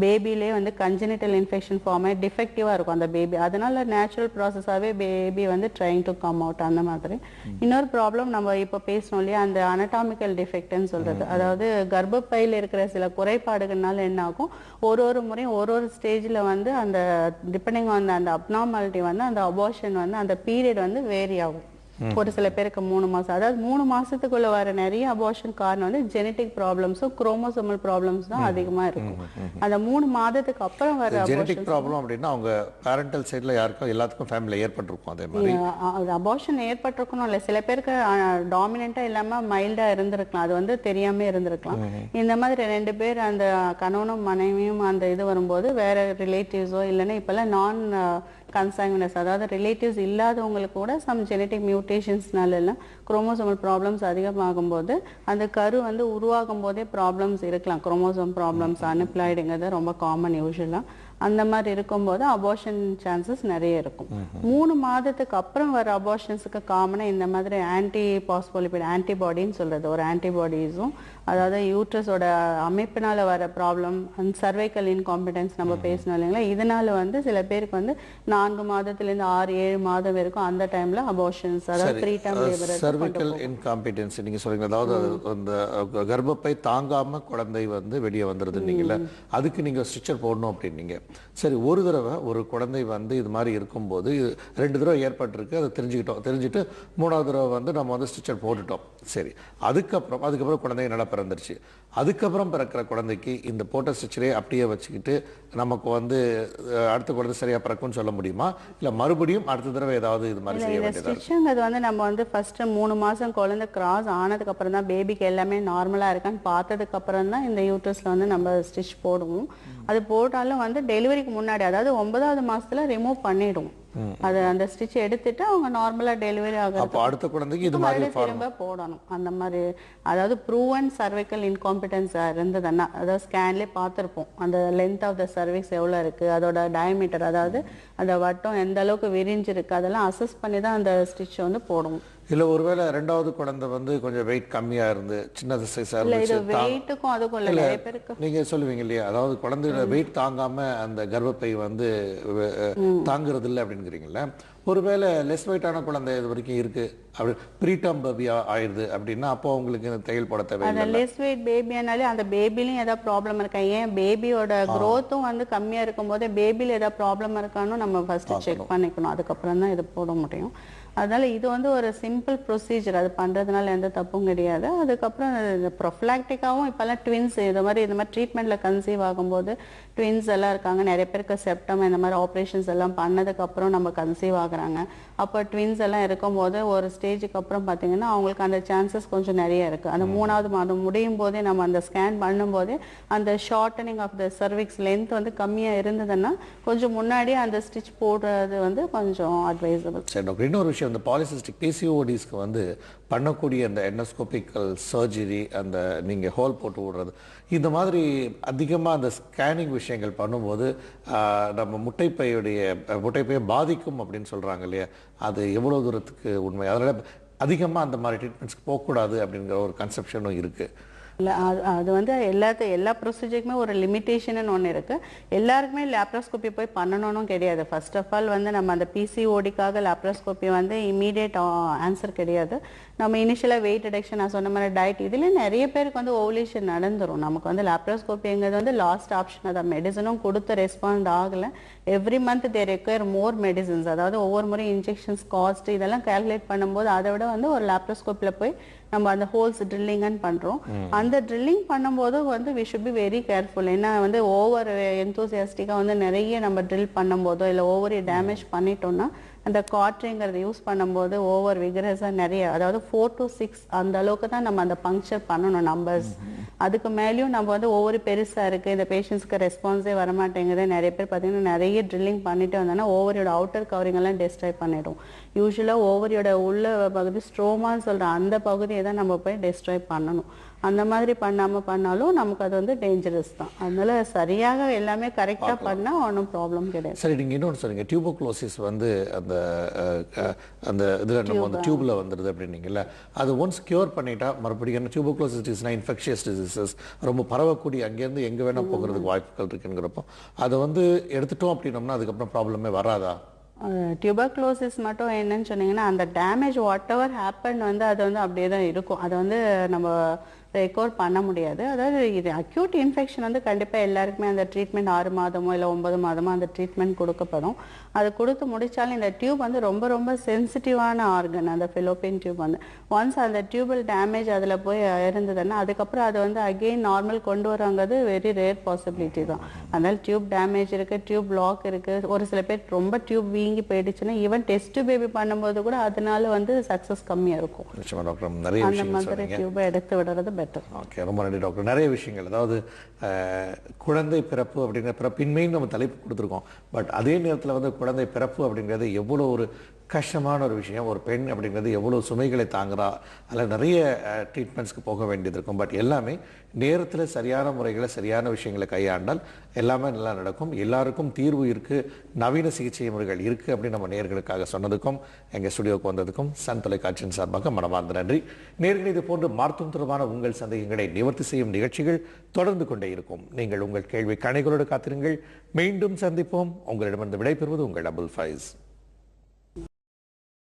பேபிலே வந்து கன்ஜெனிட்டல் இன்ஃபெக்ஷன் ஃபார்ம் ஆகி டிஃபெக்டிவாக இருக்கும் அந்த பேபி. அதனால நேச்சுரல் ப்ராசஸாகவே பேபி வந்து ட்ரைங் டு கம் அவுட் அந்த மாதிரி. இன்னொரு ப்ராப்ளம் நம்ம இப்போ பேசணும் இல்லையா, அந்த அனடாமிக்கல் டிஃபெக்ட்னு சொல்கிறது. அதாவது கர்ப்பப்பையில் இருக்கிற சில குறைபாடுகள்னால என்ன ஆகும், ஒரு முறையும் ஒரு ஸ்டேஜில் வந்து அந்த டிபெண்டிங் ஆன் அந்த அப்நார்மாலிட்டி வந்து அந்த அபார்ஷன் வந்து அந்த பீரியட் வந்து வேரி ஆகும். ஒரு சில பேருக்கு 3 மாசம், அதாவது 3 மாசத்துக்குள்ள வர நிறைய அபார்ஷன் காரணம் வந்து ஜெனட்டிக் ப்ராப்ளம்ஸும் குரோமோசோமல் ப்ராப்ளம்ஸ் தான் அதிகமா இருக்கும். அந்த 3 மாதத்துக்கு அப்புறம் வர ஜெனட்டிக் ப்ராப்ளம் அப்படின்னா அவங்க பேரண்டல் சைடுல யாருக்கும் எல்லாத்துக்கும் ஃபேமிலில ஏற்பட்டிருக்கும். அதே மாதிரி அபார்ஷன் ஏற்பட்டிருக்கணும் இல்லை, சில பேருக்கு டாமினண்டா இல்லாம மைல்டா இருந்திருக்கலாம், அது வந்து தெரியாம இருந்திருக்கலாம். இந்த மாதிரி 2 பேர் அந்த கணவனும் மனைவியும் அந்த இது வரும்போது வேற ரிலேட்டிவ்ஸோ இல்லைன்னா இப்பெல்லாம் நான் கன்சாங்குனஸ், அதாவது ரிலேட்டிவ்ஸ் இல்லாதவங்களுக்கு கூட சம் ஜெனட்டிக் மியூட்டேஷன்ஸ்னால எல்லாம் குரோமோசோமல் ப்ராப்ளம்ஸ் அதிகமாகும் போது அந்த கரு வந்து உருவாகும் போதே ப்ராப்ளம்ஸ் இருக்கலாம். குரோமோசோம் ப்ராப்ளம்ஸ் அன்அப்ளாய்டுங்கிறது ரொம்ப காமன் யூஸ்வலாக. அந்த மாதிரி இருக்கும்போது அபார்ஷன் சான்சஸ் நிறைய இருக்கும். 3 மாதத்துக்கு அப்புறம் வர அபார்ஷன்ஸுக்கு காமனாக இந்த மாதிரி பாஸ்போலிபிட் ஆன்டிபாடின்னு சொல்கிறது ஒரு ஆன்டிபாடிஸும், அதாவது யூட்ரஸோட அமைப்பினால வர ப்ராப்ளம், அந்த சர்வைக்கல் இன்காம்பிடன்ஸ் நம்ம பேசணும் இல்லைங்களா, இதனால வந்து சில பேருக்கு வந்து 4 மாதத்துலேருந்து 6-7 மாதம் வரைக்கும் அந்த டைம்ல அபார்ஷன்ஸ், அதாவது 3 டைம் லேபர். சர்வைக்கல் இன்காம்பிடன்ஸ் நீங்க சொல்றீங்க, அதாவது அந்த கர்ப்பப்பை தாங்காம குழந்தை வந்து வெளியே வந்துருதுன்னீங்கல்ல, அதுக்கு நீங்க ஸ்டிச்சர் போடணும் அப்படின்னீங்க. சரி, ஒரு தடவை ஒரு குழந்தை வந்து இது மாதிரி இருக்கும்போது 2 தடவை ஏற்பட்டிருக்கு, அதை தெரிஞ்சுட்டு 3வது தடவை வந்து நம்ம வந்து ஸ்டிச்சர் போட்டுட்டோம். சரி, அதுக்கப்புறம் குழந்தை நல்லா பிறந்துருச்சு. அதுக்கப்புறம் பிறக்கிற குழந்தைக்கு இந்த போட்ட ஸ்டிச்சரே அப்படியே வச்சுக்கிட்டு நமக்கு வந்து அடுத்த குழந்தை சரியா பிறக்கும்னு சொல்ல முடியுமா, இல்ல மறுபடியும் அடுத்த தடவை ஏதாவது இது மாதிரி செய்ய வேண்டியதா? ஸ்டிச்சிங்கிறது வந்து நம்ம வந்து ஃபர்ஸ்ட் 3 மாசம் குழந்தை கிராஸ் ஆனதுக்கு அப்புறம் தான் பேபிக்கு எல்லாமே நார்மலா இருக்கான்னு பார்த்ததுக்கு அப்புறம் தான் இந்த யூட்ரஸ்ல வந்து நம்ம ஸ்டிச் போடுவோம். அது போட்டாலும் வந்து டெலிவரிக்கு முன்னாடி, அதாவது 9வது மாசத்துல ரிமூவ் பண்ணிடுவோம். அது அந்த ஸ்டிச் எடுத்துட்டு அவங்க நார்மலா டெலிவரி ஆகுது, அடுத்த குழந்தைக்கு இது மாதிரி திரும்ப போடணும். அந்த மாதிரி அதாவது ப்ரூவன் சர்வைக்கல் இன்காம்பிடன்ஸ் இருந்ததுன்னா, அதாவது ஸ்கேன்லேயே பார்த்துருப்போம் அந்த லென்த் ஆஃப் த சர்விக்ஸ் எவ்வளோ இருக்கு, அதோட டயமீட்டர், அதாவது அந்த வட்டம் எந்த அளவுக்கு விரிஞ்சிருக்கு, அதெல்லாம் அசஸ் பண்ணி தான் அந்த ஸ்டிச் வந்து போடுவோம். இல்ல ஒருவேளை 2வது குழந்தை வந்து கொஞ்சம் வெயிட் கம்மியா இருந்து சின்ன சைஸா இருந்துச்சு, வெயிட்டுக்கும் அதுக்கும் இல்ல நிறைய பேருக்கு நீங்க சொல்லுவீங்க இல்லையா, அதாவது குழந்தையோட வெயிட் தாங்காம அந்த கர்ப்பப்பை வந்து தாங்குறது இல்லை அப்படிங்கிறீங்கல்ல, ஒருவேளை லெஸ் வெயிட்டான குழந்தை இது வரைக்கும் இருக்கு அப்படி ப்ரீடம் பேபியா ஆயிடுது அப்படின்னா அப்போ உங்களுக்கு தையல் போட தேவையில்லை. லெஸ் வெயிட் பேபியானாலே அந்த பேபிலையும் ஏதாவது ப்ராப்ளம் இருக்கா, ஏன் பேபியோட க்ரோத்தும் வந்து கம்மியா இருக்கும் போதே பேபியில் ஏதாவது ப்ராப்ளம் இருக்கான்னு நம்ம ஃபர்ஸ்ட் செக் பண்ணிக்கணும், அதுக்கப்புறம் தான் இது போட முடியும். அதனால இது வந்து ஒரு சிம்பிள் ப்ரொசீஜர், அது பண்றதுனால எந்த தப்பும் கிடையாது. அதுக்கப்புறம் ப்ரொஃபிலாக்டிக்காவும் இப்பெல்லாம் ட்வின்ஸ் இந்த மாதிரி ட்ரீட்மெண்ட்ல கன்சீவ் ஆகும்போது ட்வின்ஸ் எல்லாம் இருக்காங்க, நிறைய பேருக்கு செப்டம் இந்த மாதிரி ஆப்ரேஷன்ஸ் எல்லாம் பண்ணதுக்கு அப்புறம் நம்ம கன்சீவ் ஆகுறாங்க. அப்போ ட்வின்ஸ் எல்லாம் இருக்கும்போது ஒரு ஸ்டேஜுக்கு அப்புறம் பார்த்தீங்கன்னா அவங்களுக்கு அந்த சான்சஸ் கொஞ்சம் நிறைய இருக்கு. அந்த 3வது மாதம் முடியும் போதே நம்ம அந்த ஸ்கேன் பண்ணும்போதே அந்த shortening of the cervix length வந்து கம்மியா இருந்ததுன்னா கொஞ்சம் முன்னாடியே அந்த ஸ்டிச் போடுறது வந்து கொஞ்சம் அட்வைசபிள். சரி டாக்டர், இன்னொரு விஷயம் விஷயம் இந்த பாலிசிஸ்டிக் பிசிஓடிஸ்க்கு வந்து பண்ணக்கூடிய அந்த எண்டோஸ்கோபிக்கல் சர்ஜரி, அந்த நீங்கள் ஹோல் போட்டு விடுறது, இந்த மாதிரி அதிகமாக அந்த ஸ்கேனிங் விஷயங்கள் பண்ணும்போது நம்ம முட்டைப்பையை பாதிக்கும் அப்படின்னு சொல்கிறாங்க இல்லையா, அது எவ்வளோ தூரத்துக்கு உண்மை? அதனால் அதிகமாக அந்த மாதிரி ட்ரீட்மெண்ட்ஸ்க்கு போகக்கூடாது அப்படிங்கிற ஒரு கன்செப்ஷனும் இருக்குது. இல்லை, அது வந்து எல்லா ப்ரொசீஜருக்குமே ஒரு லிமிட்டேஷன் ஒன்று இருக்குது. எல்லாருக்குமே லேப்ரோஸ்கோப்பி போய் பண்ணணும்னு கிடையாது. ஃபர்ஸ்ட் ஆஃப் ஆல் வந்து நம்ம அந்த பிசிஓடிக்காக லேப்ரோஸ்கோப்பி வந்து இமீடியட் ஆன்சர் கிடையாது. நம்ம இனிஷியலாக வெயிட் ரிடக்ஷன், நான் சொன்ன மாதிரி டயட், இதில் நிறைய பேருக்கு வந்து ஓவலேஷன் நடந்துடும். நமக்கு வந்து லேப்ரோஸ்கோப்பிங்கிறது வந்து லாஸ்ட் ஆப்ஷன். அதை மெடிசனும் கொடுத்து ரெஸ்பாண்ட் ஆகலை. எவ்ரி மந்த் தே ரெக்வயர் மோர் மெடிசன்ஸ். அதாவது ஒவ்வொரு முறை இன்ஜெக்ஷன்ஸ் காஸ்ட் இதெல்லாம் கால்குலேட் பண்ணும்போது அதை விட வந்து ஒரு லேப்ரோஸ்கோப்பில் போய் நம்ம அந்த ஹோல்ஸ் ட்ரில்லிங்னு பண்றோம். அந்த ட்ரில்லிங் பண்ணும்போது வந்து we should be very careful. ஏன்னா வந்து ஓவர் எந்தூசியாஸ்டிக்கா வந்து நிறைய நம்ம ட்ரில் பண்ணும்போதோ இல்லை ஓவரி டேமேஜ் பண்ணிட்டோம்னா அந்த காட்ரிங்கிறத யூஸ் பண்ணும்போது ஓவர் விகரஸாக நிறைய, அதாவது 4 to 6 அந்த அளவுக்கு தான் நம்ம அந்த பங்க்சர் பண்ணணும் நம்பர்ஸ். அதுக்கு மேலேயும் நம்ம வந்து ஒவ்வொரு பெருசாக இருக்குது, இந்த பேஷண்ட்ஸ்க்கு ரெஸ்பான்ஸே வரமாட்டேங்குது, நிறைய பேர் பார்த்தீங்கன்னா நிறைய ட்ரில்லிங் பண்ணிட்டு வந்தோன்னா ஓவரியோட அவுட்டர் கவரிங் எல்லாம் டெஸ்ட்ராய் பண்ணிடும். யூஸ்வலாக ஓவரியோட உள்ள பகுதி ஸ்ட்ரோமான்னு சொல்கிற அந்த பகுதியை தான் நம்ம போய் டெஸ்ட்ராய் பண்ணணும். அந்த மாதிரி பண்ணாலும் நமக்கு அது வந்து டேஞ்சரஸ் தான். அதனால சரியாக எல்லாமே கரெக்டாக பண்ணால் ஒன்றும் ப்ராப்ளம் கிடையாது. சரி, நீங்கள் இன்னொன்று சொன்னீங்க, டியூபோக்ளோசிஸ் வந்து அந்த இதில் நம்ம வந்து டியூப்ல வந்துடுது அப்படின்னீங்கல்ல, அது ஒன்ஸ் கியூர் பண்ணிட்டா மறுபடியும் டியூபோக்ளோசிஸ் இன்ஃபெக்ஷியஸ் டிசீசஸ் ரொம்ப பரவக்கூடிய, அங்கேருந்து எங்கே வேணால் போகிறதுக்கு வாய்ப்புகள் இருக்குங்கிறப்போ அதை வந்து எடுத்துட்டோம் அப்படின்னோம்னா அதுக்கப்புறம் ப்ராப்ளமே வராதா? டியூபர்குலோசிஸ் மட்டும் என்னன்னு சொன்னீங்கன்னா அந்த டேமேஜ் வாட் எவர் ஹேப்பன் வந்து அது வந்து அப்படியே தான் இருக்கும். அதை வந்து நம்ம ரெக்கவர் பண்ண முடியாது. அதாவது இது அக்யூட் இன்ஃபெக்ஷன் வந்து கண்டிப்பாக எல்லாருக்குமே அந்த ட்ரீட்மெண்ட் 6 மாதமோ இல்லை 9 மாதமோ அந்த ட்ரீட்மெண்ட் கொடுக்கப்படும். அது கொடுத்து முடித்தாலும் இந்த டியூப் வந்து ரொம்ப ரொம்ப சென்சிட்டிவான ஆர்கன். அந்த ஃபிலோப்பியன் டியூப் வந்து ஒன்ஸ் அந்த டியூபல் டேமேஜ் அதில் போய் இருந்ததுன்னா அதுக்கப்புறம் அது வந்து அகெயின் நார்மல் கொண்டு வராங்கிறது வெரி ரேர் பாசிபிலிட்டி தான். அதனால் டியூப் டேமேஜ் இருக்குது, டியூப் பிளாக் இருக்குது. ஒரு சில பேர் ரொம்ப டியூப் வீங்கி போயிடுச்சுன்னா ஈவன் டெஸ்ட் பேபி பண்ணும்போது கூட அதனால வந்து சக்ஸஸ் கம்மியாக இருக்கும். அந்த மாதிரி டியூபை எடுத்து விடுறது பெட்டர். ஓகே, ரொம்ப நன்றி டாக்டர். நிறைய விஷயங்கள், அதாவது குழந்தை பிறப்பு அப்படிங்கிற பிறப்பின்மைன்னு நம்ம தலைப்பு கொடுத்துருக்கோம். பட் அதே நேரத்தில் வந்து குழந்தை பிறப்பு அப்படிங்கிறது எவ்வளோ ஒரு கஷ்டமான ஒரு விஷயம். ஒரு பெண் அப்படிங்கிறது எவ்வளோ சுமைகளை தாங்குறா, அதில் நிறைய ட்ரீட்மெண்ட்ஸ்க்கு போக வேண்டியது இருக்கும். பட் எல்லாமே நேரத்தில் சரியான முறைகளை சரியான விஷயங்களை கையாண்டால் எல்லாமே நல்லா நடக்கும். எல்லாருக்கும் தீர்வு இருக்குது, நவீன சிகிச்சை முறைகள் இருக்குது அப்படின்னு நம்ம நேயர்களுக்காக சொன்னதுக்கும் எங்கள் ஸ்டுடியோவுக்கு வந்ததுக்கும் சன் தொலைக்காட்சியின் சார்பாக மனமார்ந்த நன்றி. நேயர்களே, இது போன்று மருத்துவம் தொடர்பான உங்கள் சந்தேகங்களை நிவர்த்தி செய்யும் நிகழ்ச்சிகள் தொடர்ந்து கொண்டே இருக்கும். நீங்கள் உங்கள் கேள்வி கணைகளோடு காத்திருங்கள். மீண்டும் சந்திப்போம். உங்களிடமிருந்து விடைபெறுவது உங்கள் அபுல் ஃபைஸ்.